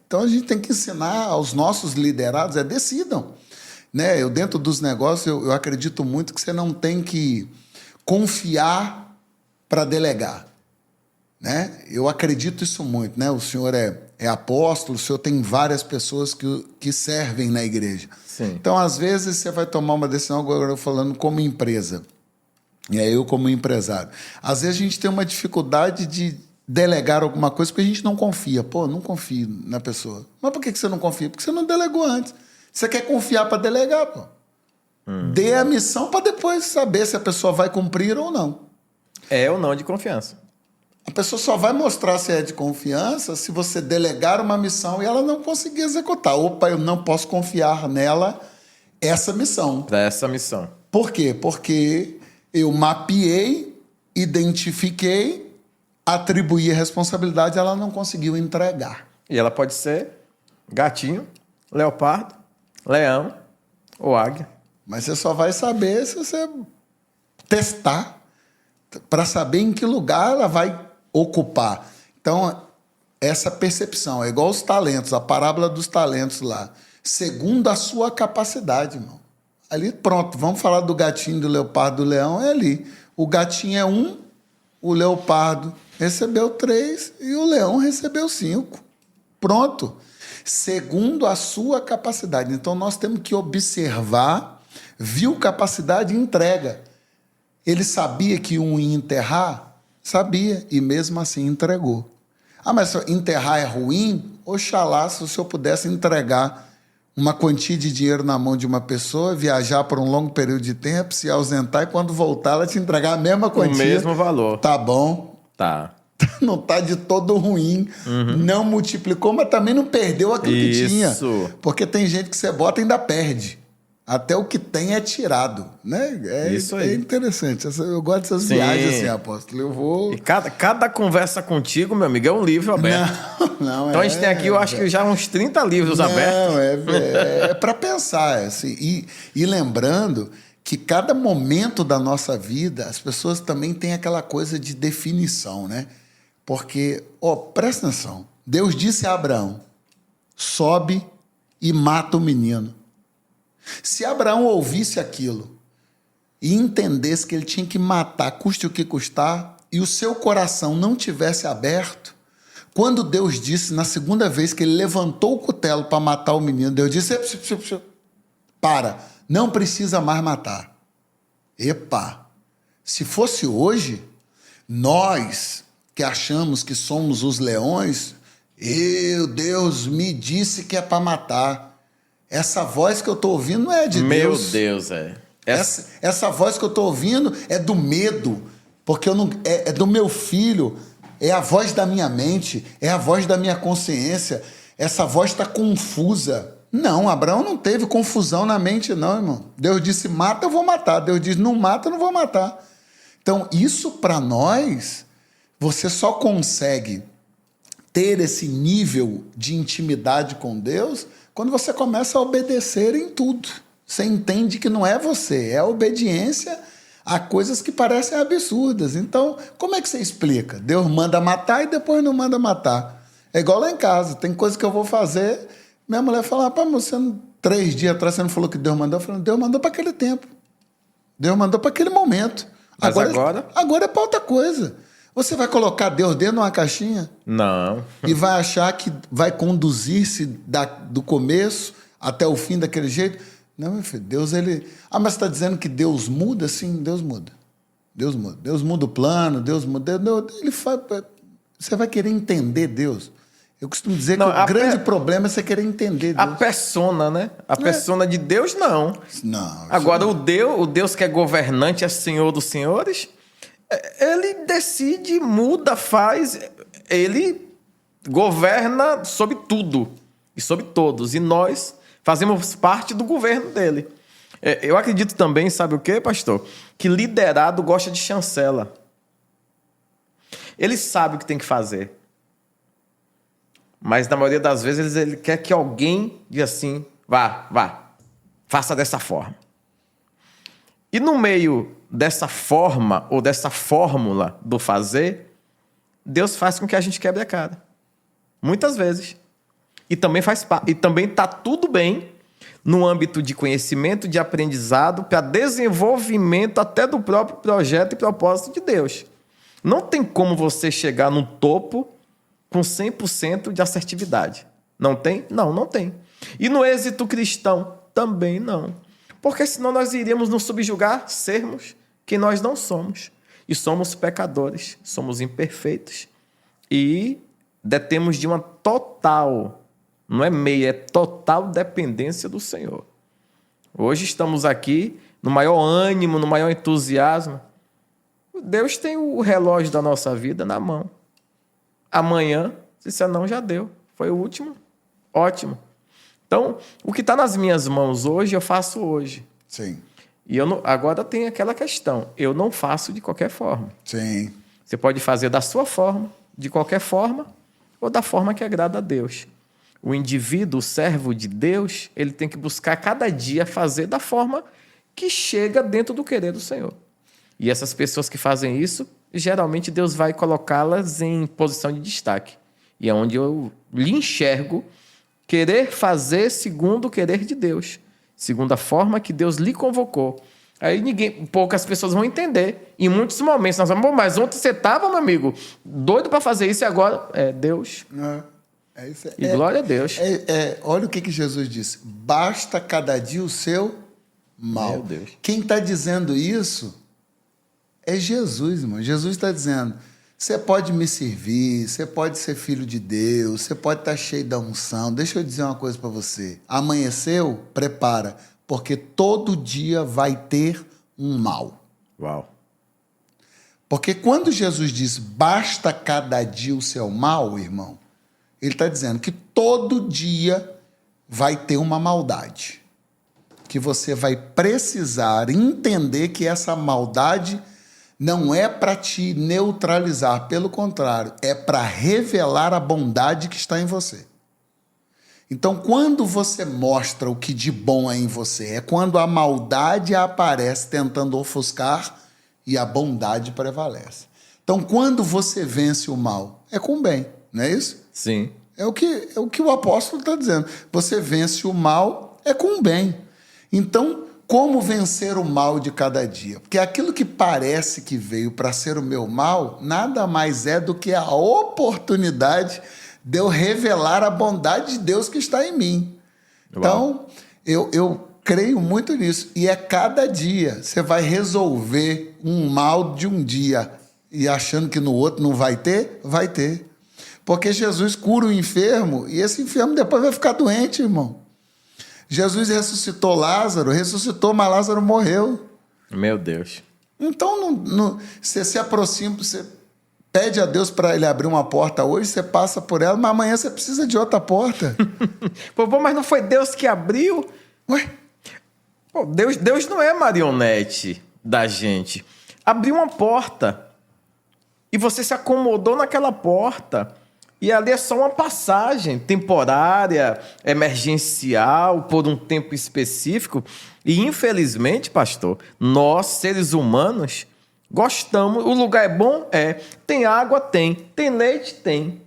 Então, a gente tem que ensinar aos nossos liderados, decidam. Né? Eu, dentro dos negócios, eu acredito muito que você não tem que confiar para delegar. Né? Eu acredito isso muito. Né? O senhor é apóstolo, o senhor tem várias pessoas que servem na igreja. Sim. Então, às vezes, você vai tomar uma decisão, agora eu falando como empresa, e aí eu como empresário. Às vezes a gente tem uma dificuldade de delegar alguma coisa porque a gente não confia. Pô, não confio na pessoa. Mas por que você não confia? Porque você não delegou antes. Você quer confiar para delegar, pô. Dê a missão para depois saber se a pessoa vai cumprir ou não. É ou não de confiança. A pessoa só vai mostrar se é de confiança se você delegar uma missão e ela não conseguir executar. Opa, eu não posso confiar nela essa missão. Para essa missão. Por quê? Porque eu mapeei, identifiquei, atribuí a responsabilidade, ela não conseguiu entregar. E ela pode ser gatinho, leopardo, leão ou águia. Mas você só vai saber se você testar para saber em que lugar ela vai ocupar. Então, essa percepção é igual os talentos, a parábola dos talentos lá. Segundo a sua capacidade, irmão. Ali, pronto, vamos falar do gatinho, do leopardo, do leão, é ali. O gatinho é 1, o leopardo recebeu 3 e o leão recebeu 5. Pronto. Segundo a sua capacidade. Então, nós temos que observar, viu capacidade e entrega. Ele sabia que um ia enterrar? Sabia, e mesmo assim entregou. Ah, mas enterrar é ruim? Oxalá se o senhor pudesse entregar uma quantia de dinheiro na mão de uma pessoa, viajar por um longo período de tempo, se ausentar e quando voltar ela te entregar a mesma quantia. O mesmo valor. Tá bom. Tá. Não tá de todo ruim. Não multiplicou, mas também não perdeu aquilo que tinha. Isso. Porque tem gente que você bota e ainda perde. Até o que tem é tirado, né? Isso aí. É interessante. Eu gosto dessas Sim. viagens assim, apóstolo. Eu vou... E cada conversa contigo, meu amigo, é um livro aberto. Não, Então a gente tem aqui, eu acho que já uns 30 livros abertos. Não, é para pensar. Assim, e lembrando que cada momento da nossa vida, as pessoas também têm aquela coisa de definição, né? Porque, presta atenção. Deus disse a Abraão, sobe e mata o menino. Se Abraão ouvisse aquilo e entendesse que ele tinha que matar, custe o que custar, e o seu coração não tivesse aberto, quando Deus disse, na segunda vez que ele levantou o cutelo para matar o menino, Deus disse, para, não precisa mais matar. Epa, se fosse hoje, nós que achamos que somos os leões, Deus me disse que é para matar. Essa voz que eu estou ouvindo não é de Deus. Meu Deus, Essa voz que eu estou ouvindo é do medo, porque é do meu filho, é a voz da minha mente, é a voz da minha consciência. Essa voz está confusa. Não, Abraão não teve confusão na mente, não, irmão. Deus disse, mata, eu vou matar. Deus disse, não mata, eu não vou matar. Então, isso para nós, você só consegue ter esse nível de intimidade com Deus quando você começa a obedecer em tudo. Você entende que não é você, é a obediência a coisas que parecem absurdas. Então, como é que você explica? Deus manda matar e depois não manda matar. É igual lá em casa, tem coisa que eu vou fazer, minha mulher fala, pá, você não 3 dias atrás você não falou que Deus mandou? Eu falei, Deus mandou para aquele tempo. Deus mandou para aquele momento. Mas Agora é para outra coisa. Você vai colocar Deus dentro de uma caixinha? Não. E vai achar que vai conduzir-se do começo até o fim daquele jeito? Não, meu filho, Deus, ele... Ah, mas você está dizendo que Deus muda? Sim, Deus muda. Deus muda. Deus muda o plano, Deus muda... Ele faz... Você vai querer entender Deus. Eu costumo dizer que o grande problema é você querer entender Deus. A persona, né? A persona de Deus, não. Não. Agora, o Deus que é governante, é Senhor dos senhores, ele decide, muda, faz, ele governa sobre tudo e sobre todos. E nós fazemos parte do governo dele. Eu acredito também, sabe o quê, pastor? Que liderado gosta de chancela. Ele sabe o que tem que fazer. Mas na maioria das vezes ele quer que alguém diga assim, vá, faça dessa forma. E no meio dessa forma ou dessa fórmula do fazer, Deus faz com que a gente quebre a cara. Muitas vezes. E também está tudo bem no âmbito de conhecimento, de aprendizado, para desenvolvimento até do próprio projeto e propósito de Deus. Não tem como você chegar no topo com 100% de assertividade. Não tem? Não tem. E no êxito cristão? Também não. Porque senão nós iríamos nos subjugar, sermos quem nós não somos. E somos pecadores, somos imperfeitos. E detemos de uma total, não é meia, é total dependência do Senhor. Hoje estamos aqui no maior ânimo, no maior entusiasmo. Deus tem o relógio da nossa vida na mão. Amanhã, se disser não, já deu. Foi o último. Ótimo. Então, o que está nas minhas mãos hoje, eu faço hoje. Sim. E agora tem aquela questão. Eu não faço de qualquer forma. Sim. Você pode fazer da sua forma, de qualquer forma, ou da forma que agrada a Deus. O indivíduo, o servo de Deus, ele tem que buscar cada dia fazer da forma que chega dentro do querer do Senhor. E essas pessoas que fazem isso, geralmente Deus vai colocá-las em posição de destaque. E é onde eu lhe enxergo querer fazer segundo o querer de Deus, segundo a forma que Deus lhe convocou. Aí poucas pessoas vão entender. Em muitos momentos nós vamos, mas ontem você estava, meu amigo, doido para fazer isso e agora é Deus. Isso. E glória a Deus. Olha o que Jesus disse. Basta cada dia o seu mal. Meu Deus. Quem está dizendo isso é Jesus, irmão. Jesus está dizendo, você pode me servir, você pode ser filho de Deus, você pode estar cheio da unção. Deixa eu dizer uma coisa para você. Amanheceu? Prepara, porque todo dia vai ter um mal. Uau. Porque quando Jesus diz, basta cada dia o seu mal, irmão, ele está dizendo que todo dia vai ter uma maldade. Que você vai precisar entender que essa maldade não é para te neutralizar, pelo contrário, é para revelar a bondade que está em você. Então, quando você mostra o que de bom é em você, é quando a maldade aparece tentando ofuscar e a bondade prevalece. Então, quando você vence o mal, é com o bem, não é isso? Sim. É o que o apóstolo está dizendo. Você vence o mal, é com o bem. Então, como vencer o mal de cada dia? Porque aquilo que parece que veio para ser o meu mal, nada mais é do que a oportunidade de eu revelar a bondade de Deus que está em mim. Uau. Então, eu creio muito nisso. E é cada dia. Você vai resolver um mal de um dia e achando que no outro não vai ter? Vai ter. Porque Jesus cura o enfermo e esse enfermo depois vai ficar doente, irmão. Jesus ressuscitou Lázaro, mas Lázaro morreu. Meu Deus. Então, você se aproxima, você pede a Deus para ele abrir uma porta hoje, você passa por ela, mas amanhã você precisa de outra porta. Pô, mas não foi Deus que abriu? Ué? Pô, Deus não é marionete da gente. Abriu uma porta e você se acomodou naquela porta. E ali é só uma passagem temporária, emergencial, por um tempo específico. E, infelizmente, pastor, nós, seres humanos, gostamos. O lugar é bom? É. Tem água? Tem. Tem leite? Tem.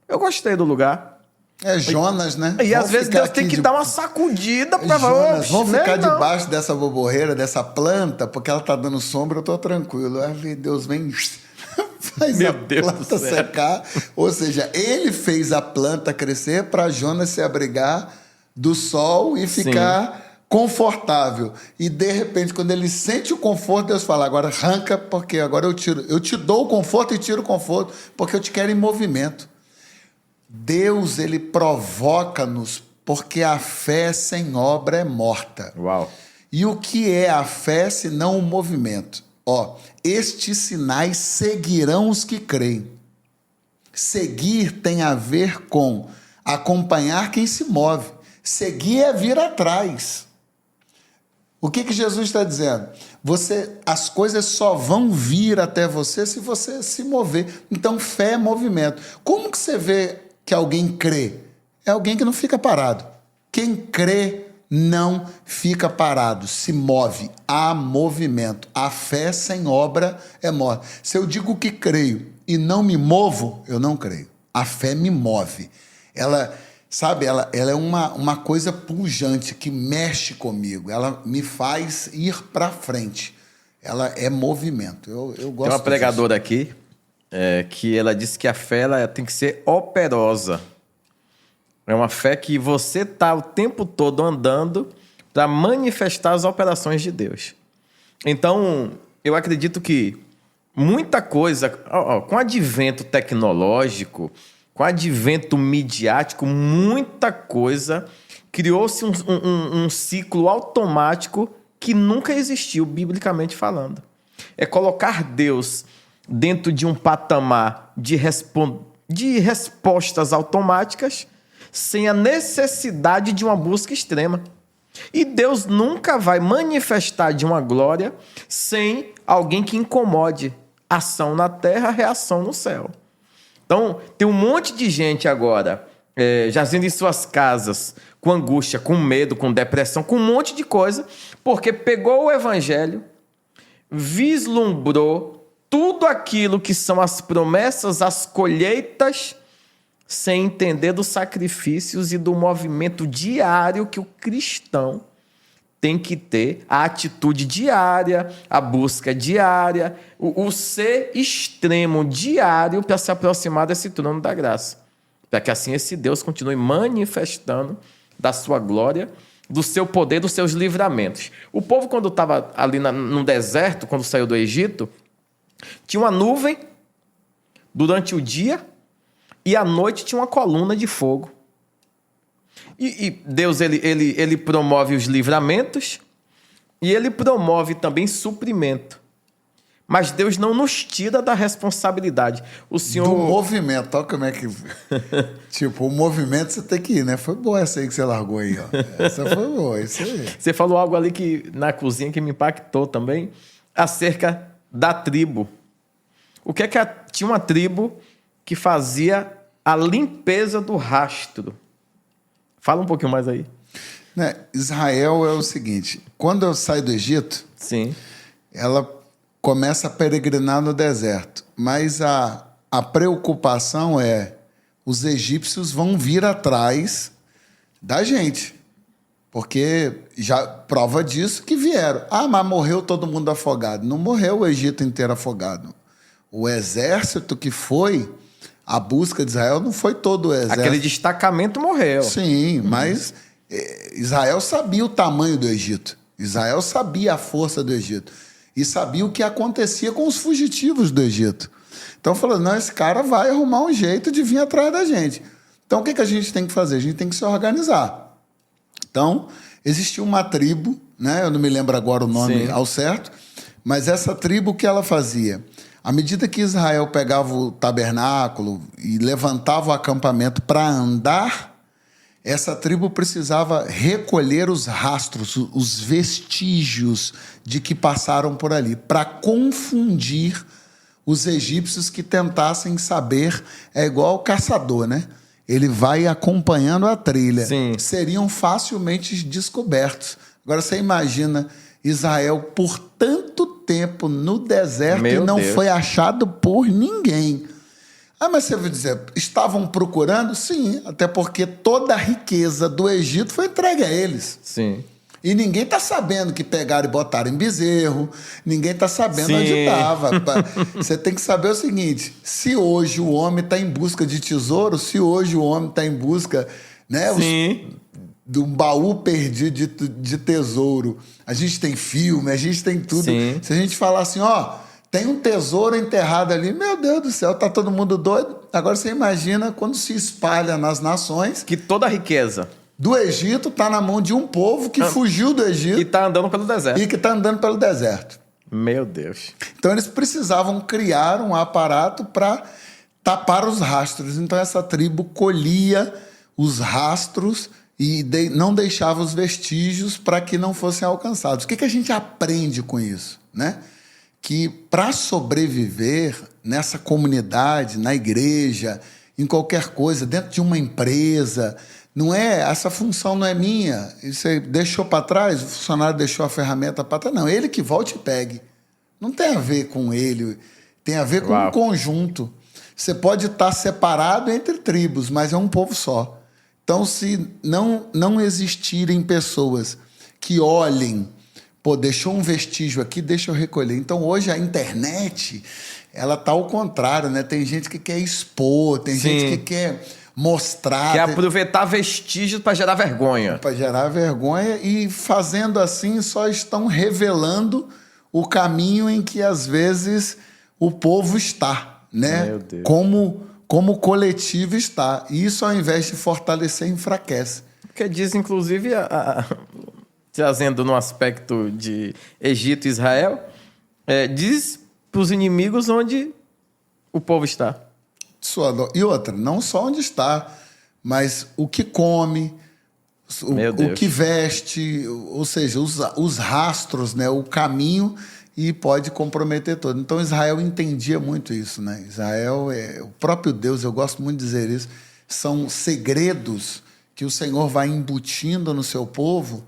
Eu gostei do lugar. É Jonas, né? E às vezes Deus tem que dar uma sacudida para Jonas, vamos ficar debaixo dessa boborreira, dessa planta, porque ela tá dando sombra, eu tô tranquilo. Aí Deus vem, faz a planta secar. Ou seja, ele fez a planta crescer para Jonas se abrigar do sol e ficar confortável. E de repente, quando ele sente o conforto, Deus fala: agora arranca, porque agora eu te dou o conforto e tiro o conforto, porque eu te quero em movimento. Deus, ele provoca-nos, porque a fé sem obra é morta. Uau. E o que é a fé senão o movimento? Estes sinais seguirão os que creem. Seguir tem a ver com acompanhar quem se move. Seguir é vir atrás. O que Jesus está dizendo? As coisas só vão vir até você se você se mover. Então, fé é movimento. Como que você vê que alguém crê? É alguém que não fica parado. Quem crê não fica parado, se move. Há movimento. A fé sem obra é morta. Se eu digo que creio e não me movo, eu não creio. A fé me move. Ela é uma coisa pujante que mexe comigo. Ela me faz ir para frente. Ela é movimento. Eu gosto. Tem uma pregadora aqui que ela disse que a fé ela tem que ser operosa. É uma fé que você está o tempo todo andando para manifestar as operações de Deus. Então, eu acredito que muita coisa, com o advento tecnológico, com o advento midiático, muita coisa, criou-se um ciclo automático que nunca existiu, biblicamente falando. É colocar Deus dentro de um patamar de respostas automáticas sem a necessidade de uma busca extrema. E Deus nunca vai manifestar de uma glória sem alguém que incomode. Ação na terra, reação no céu. Então, tem um monte de gente agora jazendo em suas casas com angústia, com medo, com depressão, com um monte de coisa, porque pegou o evangelho, vislumbrou tudo aquilo que são as promessas, as colheitas, sem entender dos sacrifícios e do movimento diário que o cristão tem que ter, a atitude diária, a busca diária, o ser extremo diário para se aproximar desse trono da graça. Para que assim esse Deus continue manifestando da sua glória, do seu poder, dos seus livramentos. O povo, quando estava ali no deserto, quando saiu do Egito, tinha uma nuvem durante o dia e à noite tinha uma coluna de fogo. E Deus ele promove os livramentos e ele promove também suprimento. Mas Deus não nos tira da responsabilidade. O Senhor... Do movimento, olha como é que... Tipo, o movimento você tem que ir, né? Foi boa essa aí que você largou aí, ó. Essa foi boa, isso aí. Você falou algo ali na cozinha que me impactou também, acerca da tribo. O que é que tinha uma tribo que fazia a limpeza do rastro? Fala um pouquinho mais aí. Né? Israel é o seguinte, quando eu saio do Egito, sim, ela começa a peregrinar no deserto, mas a preocupação é os egípcios vão vir atrás da gente, porque já prova disso que vieram. Mas morreu todo mundo afogado. Não morreu o Egito inteiro afogado. O exército que foi... A busca de Israel não foi todo o exército. Aquele destacamento morreu. Sim, mas Israel sabia o tamanho do Egito. Israel sabia a força do Egito. E sabia o que acontecia com os fugitivos do Egito. Então, falou, não, esse cara vai arrumar um jeito de vir atrás da gente. Então, o que a gente tem que fazer? A gente tem que se organizar. Então, existia uma tribo, né? Eu não me lembro agora o nome ao certo, mas essa tribo, o que ela fazia? À medida que Israel pegava o tabernáculo e levantava o acampamento para andar, essa tribo precisava recolher os rastros, os vestígios de que passaram por ali, para confundir os egípcios que tentassem saber. É igual o caçador, né? Ele vai acompanhando a trilha. Sim. Seriam facilmente descobertos. Agora você imagina Israel por tanto tempo no deserto e não foi achado por ninguém. Ah, mas você vai dizer, estavam procurando? Sim, até porque toda a riqueza do Egito foi entregue a eles. Sim. E ninguém está sabendo que pegaram e botaram em bezerro, ninguém está sabendo Sim. onde estava. Você tem que saber o seguinte, se hoje o homem está em busca de tesouro, se hoje o homem está em busca, né, Sim. de um baú perdido de tesouro, a gente tem filme, a gente tem tudo. Sim. Se a gente falar assim, ó, tem um tesouro enterrado ali, meu Deus do céu, tá todo mundo doido. Agora você imagina quando se espalha nas nações. Que toda a riqueza. Do Egito está na mão de um povo que fugiu do Egito. E tá andando pelo deserto. E que está andando pelo deserto. Meu Deus. Então eles precisavam criar um aparato para tapar os rastros. Então essa tribo colhia os rastros e não deixava os vestígios para que não fossem alcançados. O que a gente aprende com isso, né? Que para sobreviver nessa comunidade, na igreja, em qualquer coisa, dentro de uma empresa, não é, essa função não é minha. Você deixou para trás, o funcionário deixou a ferramenta para trás. Não, ele que volte e pegue. Não tem a ver com ele, tem a ver com um conjunto. Você pode estar separado entre tribos, mas é um povo só. Então, se não existirem pessoas que olhem, pô, deixou um vestígio aqui, deixa eu recolher. Então, hoje a internet, ela tá ao contrário, né? Tem gente que quer expor, tem gente que quer mostrar. Quer aproveitar vestígios para gerar vergonha. Para gerar vergonha e fazendo assim só estão revelando o caminho em que às vezes o povo está, né? Meu Deus. Como o coletivo está. E isso, ao invés de fortalecer, enfraquece. Porque diz, inclusive, trazendo no aspecto de Egito e Israel, diz para os inimigos onde o povo está. E outra, não só onde está, mas o que come, o que veste, ou seja, os rastros, né, o caminho, e pode comprometer todo. Então Israel entendia muito isso, né? Israel o próprio Deus, eu gosto muito de dizer isso, são segredos que o Senhor vai embutindo no seu povo.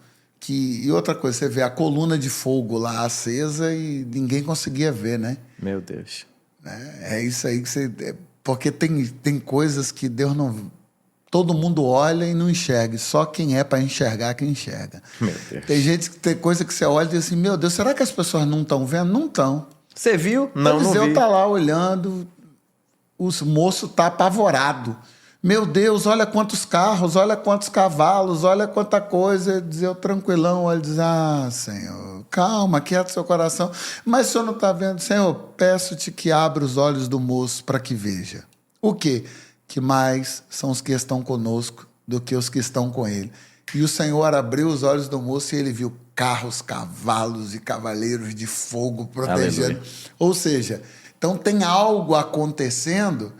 E outra coisa, você vê a coluna de fogo lá acesa e ninguém conseguia ver, né? Meu Deus. É isso aí que você... Porque tem coisas que Deus não... Todo mundo olha e não enxerga. Só quem é para enxergar que enxerga. Meu Deus. Tem coisa que você olha e diz assim, meu Deus, será que as pessoas não estão vendo? Não estão. Você viu? Não, não vi. Eliseu está lá olhando, o moço está apavorado. Meu Deus, olha quantos carros, olha quantos cavalos, olha quanta coisa. Eliseu tranquilão, olha e diz, Senhor, calma, quieta seu coração. Mas o senhor não está vendo? Senhor, peço-te que abra os olhos do moço para que veja. O quê? Que mais são os que estão conosco do que os que estão com ele. E o Senhor abriu os olhos do moço e ele viu carros, cavalos e cavaleiros de fogo protegendo. Aleluia. Ou seja, então tem algo acontecendo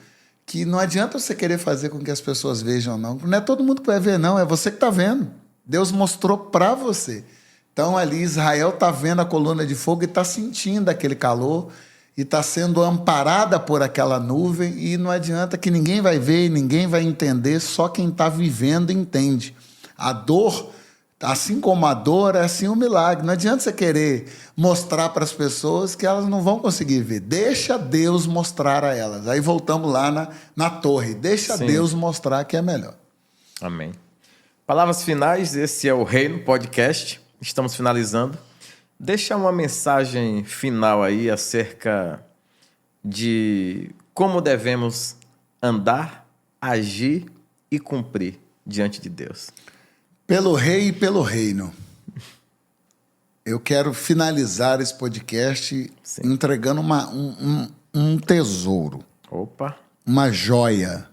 que não adianta você querer fazer com que as pessoas vejam, não. Não é todo mundo que vai ver, não. É você que está vendo. Deus mostrou para você. Então ali Israel está vendo a coluna de fogo e está sentindo aquele calor e está sendo amparada por aquela nuvem, e não adianta que ninguém vai ver, ninguém vai entender, só quem está vivendo entende. A dor, assim como a dor, é assim o milagre. Não adianta você querer mostrar para as pessoas que elas não vão conseguir ver. Deixa Deus mostrar a elas. Aí voltamos lá na torre. Deixa Deus mostrar que é melhor. Amém. Palavras finais, esse é o Reino Podcast. Estamos finalizando. Deixa uma mensagem final aí acerca de como devemos andar, agir e cumprir diante de Deus. Pelo rei e pelo reino. Eu quero finalizar esse podcast entregando um tesouro. Opa! Uma joia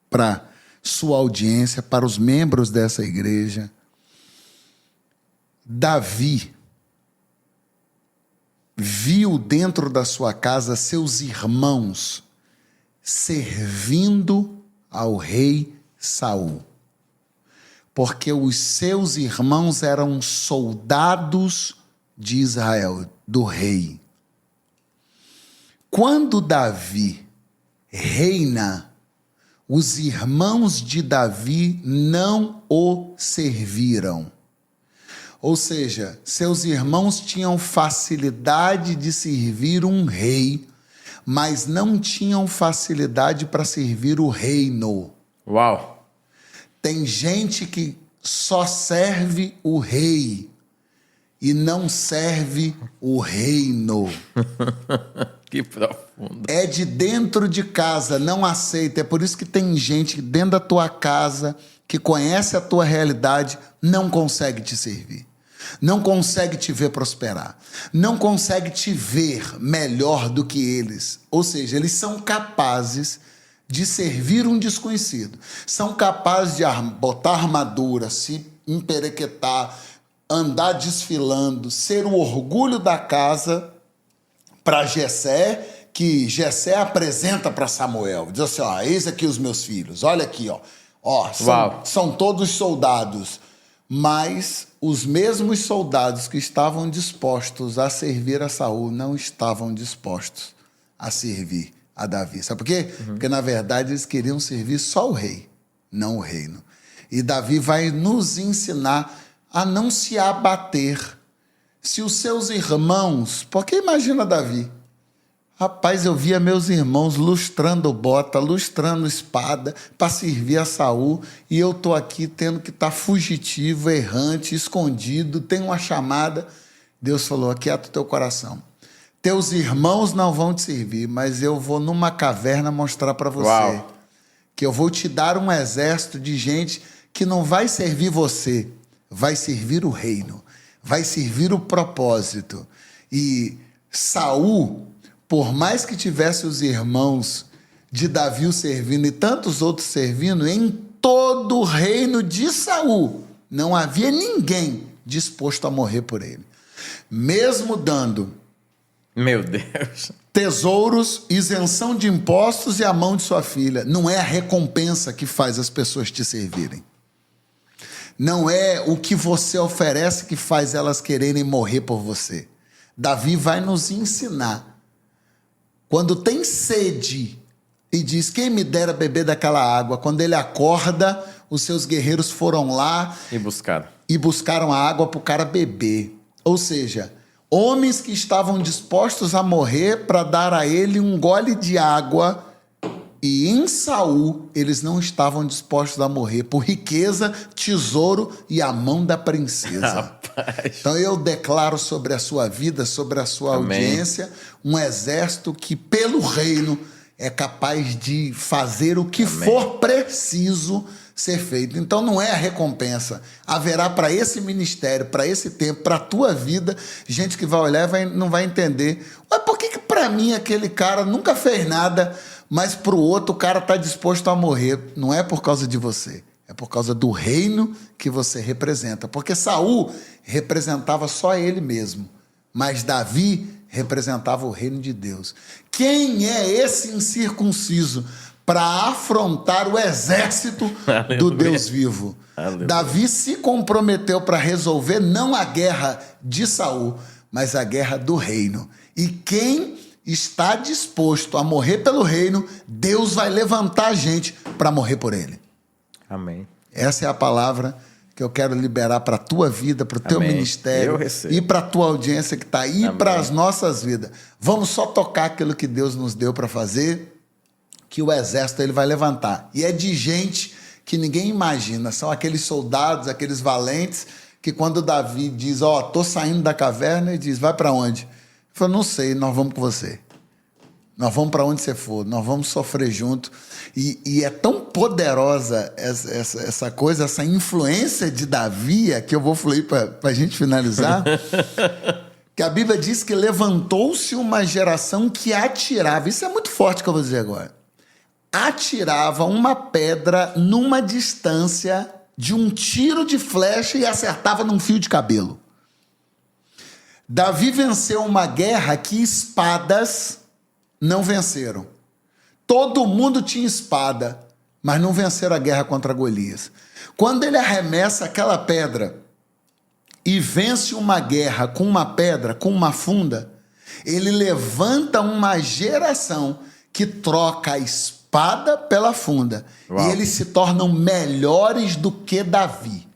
para sua audiência, para os membros dessa igreja. Davi viu dentro da sua casa seus irmãos servindo ao rei Saul. Porque os seus irmãos eram soldados de Israel, do rei. Quando Davi reina, os irmãos de Davi não o serviram. Ou seja, seus irmãos tinham facilidade de servir um rei, mas não tinham facilidade para servir o reino. Uau! Tem gente que só serve o rei e não serve o reino. Que profundo. É de dentro de casa, não aceita. É por isso que tem gente dentro da tua casa que conhece a tua realidade, não consegue te servir. Não consegue te ver prosperar. Não consegue te ver melhor do que eles. Ou seja, eles são capazes de servir um desconhecido. São capazes de botar armadura, se emperequetar, andar desfilando, ser o orgulho da casa para Jessé, que Jessé apresenta para Samuel. Diz assim, ó, eis aqui os meus filhos, olha aqui, ó. Ó, são todos soldados, mas os mesmos soldados que estavam dispostos a servir a Saul não estavam dispostos a servir a Davi. Sabe por quê? Porque, na verdade, eles queriam servir só o rei, não o reino. E Davi vai nos ensinar a não se abater. Se os seus irmãos... Porque imagina Davi. Rapaz, eu via meus irmãos lustrando bota, lustrando espada para servir a Saul, e eu estou aqui tendo que estar fugitivo, errante, escondido, tem uma chamada. Deus falou, aquieta o teu coração. Teus irmãos não vão te servir, mas eu vou numa caverna mostrar para você. Uau. Que eu vou te dar um exército de gente que não vai servir você, vai servir o reino, vai servir o propósito. E Saul, por mais que tivesse os irmãos de Davi o servindo e tantos outros servindo, em todo o reino de Saul não havia ninguém disposto a morrer por ele. Mesmo dando... Meu Deus. Tesouros, isenção de impostos e a mão de sua filha. Não é a recompensa que faz as pessoas te servirem. Não é o que você oferece que faz elas quererem morrer por você. Davi vai nos ensinar. Quando tem sede e diz, quem me dera beber daquela água? Quando ele acorda, os seus guerreiros foram lá e buscaram a água para o cara beber. Ou seja... homens que estavam dispostos a morrer para dar a ele um gole de água, e em Saul eles não estavam dispostos a morrer por riqueza, tesouro e a mão da princesa. Rapaz. Então eu declaro sobre a sua vida, sobre a sua audiência, um exército que pelo reino é capaz de fazer o que for preciso ser feito. Então não é a recompensa. Haverá para esse ministério, para esse tempo, para a tua vida, gente que vai olhar e não vai entender. Mas por que para mim aquele cara nunca fez nada, mas para o outro o cara está disposto a morrer? Não é por causa de você. É por causa do reino que você representa. Porque Saul representava só ele mesmo. Mas Davi representava o reino de Deus. Quem é esse incircunciso para afrontar o exército do Deus vivo? Aleluia. Davi se comprometeu para resolver não a guerra de Saul, mas a guerra do reino. E quem está disposto a morrer pelo reino, Deus vai levantar a gente para morrer por ele. Amém. Essa é a palavra que eu quero liberar para a tua vida, para o teu ministério e para a tua audiência que está aí, para as nossas vidas. Vamos só tocar aquilo que Deus nos deu para fazer, que o exército ele vai levantar. E é de gente que ninguém imagina. São aqueles soldados, aqueles valentes, que quando Davi diz, tô saindo da caverna, ele diz, vai para onde? Ele falou, não sei, nós vamos com você. Nós vamos para onde você for, nós vamos sofrer junto. E é tão poderosa essa coisa, essa influência de Davi, que eu vou fluir para a gente finalizar, que a Bíblia diz que levantou-se uma geração que atirava. Isso é muito forte que eu vou dizer agora. Atirava uma pedra numa distância de um tiro de flecha e acertava num fio de cabelo. Davi venceu uma guerra que espadas não venceram. Todo mundo tinha espada, mas não venceram a guerra contra Golias. Quando ele arremessa aquela pedra e vence uma guerra com uma pedra, com uma funda, ele levanta uma geração que troca a espada pela funda. Uau. E eles se tornam melhores do que Davi.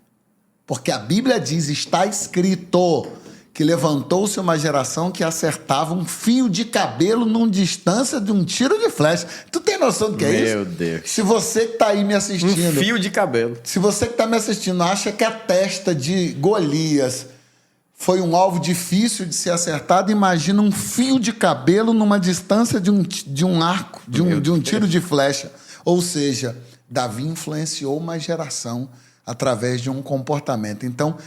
Porque a Bíblia diz, está escrito, que levantou-se uma geração que acertava um fio de cabelo numa distância de um tiro de flecha. Tu tem noção do que é isso? Meu Deus. Se você que está aí me assistindo... Um fio de cabelo. Se você que está me assistindo acha que a testa de Golias foi um alvo difícil de ser acertado, imagina um fio de cabelo numa distância de um arco, de um tiro de flecha. Ou seja, Davi influenciou uma geração através de um comportamento. Então,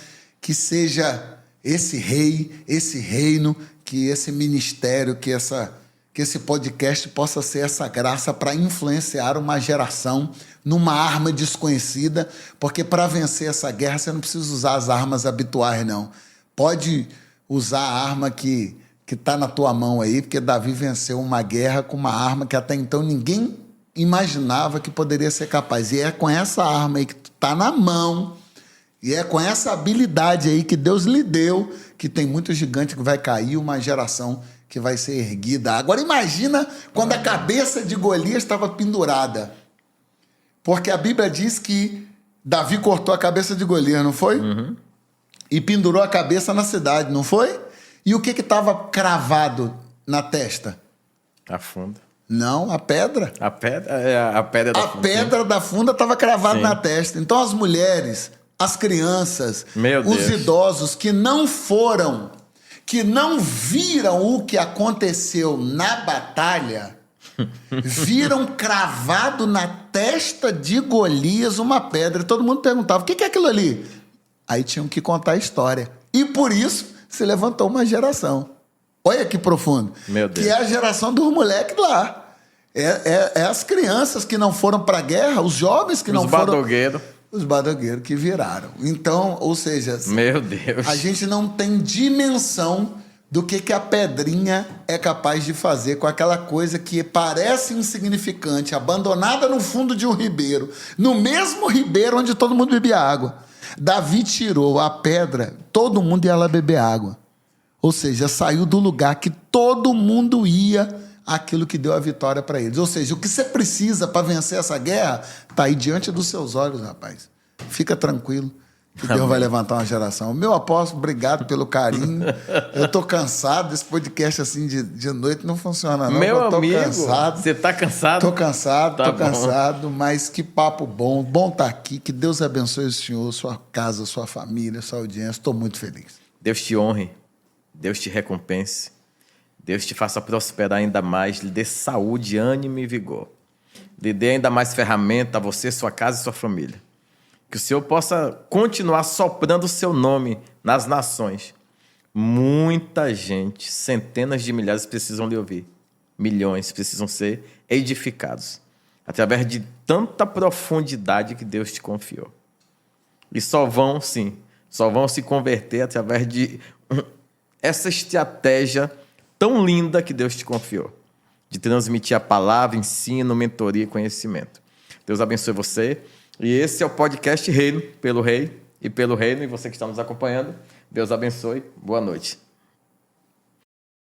que seja esse rei, esse reino, que esse ministério, que esse podcast possa ser essa graça para influenciar uma geração numa arma desconhecida, porque para vencer essa guerra você não precisa usar as armas habituais, não. Pode usar a arma que está na tua mão aí, porque Davi venceu uma guerra com uma arma que até então ninguém imaginava que poderia ser capaz. E é com essa arma aí que está na mão, e é com essa habilidade aí que Deus lhe deu, que tem muito gigante que vai cair, uma geração que vai ser erguida. Agora imagina quando a cabeça de Golias estava pendurada. Porque a Bíblia diz que Davi cortou a cabeça de Golias, não foi? Uhum. E pendurou a cabeça na cidade, não foi? E o que estava cravado na testa? A funda. Não, a pedra. A pedra, a pedra da funda. A pedra da funda estava cravada na testa. Então as mulheres, as crianças, os idosos que não foram, que não viram o que aconteceu na batalha, viram cravado na testa de Golias uma pedra. E todo mundo perguntava, o que é aquilo ali? Aí tinham que contar a história. E por isso se levantou uma geração. Olha que profundo. Meu Deus. Que é a geração dos moleques lá. É as crianças que não foram para a guerra, os jovens que não foram... Os badogueiros que viraram. Então, ou seja... Meu Deus. A gente não tem dimensão do que a pedrinha é capaz de fazer com aquela coisa que parece insignificante, abandonada no fundo de um ribeiro, no mesmo ribeiro onde todo mundo bebia água. Davi tirou a pedra, todo mundo ia lá beber água. Ou seja, saiu do lugar que todo mundo ia, aquilo que deu a vitória para eles. Ou seja, o que você precisa para vencer essa guerra está aí diante dos seus olhos, rapaz. Fica tranquilo, que Deus vai levantar uma geração. Meu apóstolo, obrigado pelo carinho. Eu estou cansado, esse podcast assim de noite não funciona não. Meu amigo, cansado. Você está cansado? Estou cansado, tá cansado, mas que papo bom. Bom estar aqui, que Deus abençoe o senhor, sua casa, sua família, sua audiência. Estou muito feliz. Deus te honre, Deus te recompense, Deus te faça prosperar ainda mais, lhe dê saúde, ânimo e vigor. Lhe dê ainda mais ferramenta a você, sua casa e sua família. Que o Senhor possa continuar soprando o seu nome nas nações. Muita gente, centenas de milhares precisam lhe ouvir. Milhões precisam ser edificados. Através de tanta profundidade que Deus te confiou. E só vão se converter através de essa estratégia tão linda que Deus te confiou. De transmitir a palavra, ensino, mentoria e conhecimento. Deus abençoe você. E esse é o podcast Reino, pelo Rei e pelo Reino. E você que está nos acompanhando, Deus abençoe. Boa noite.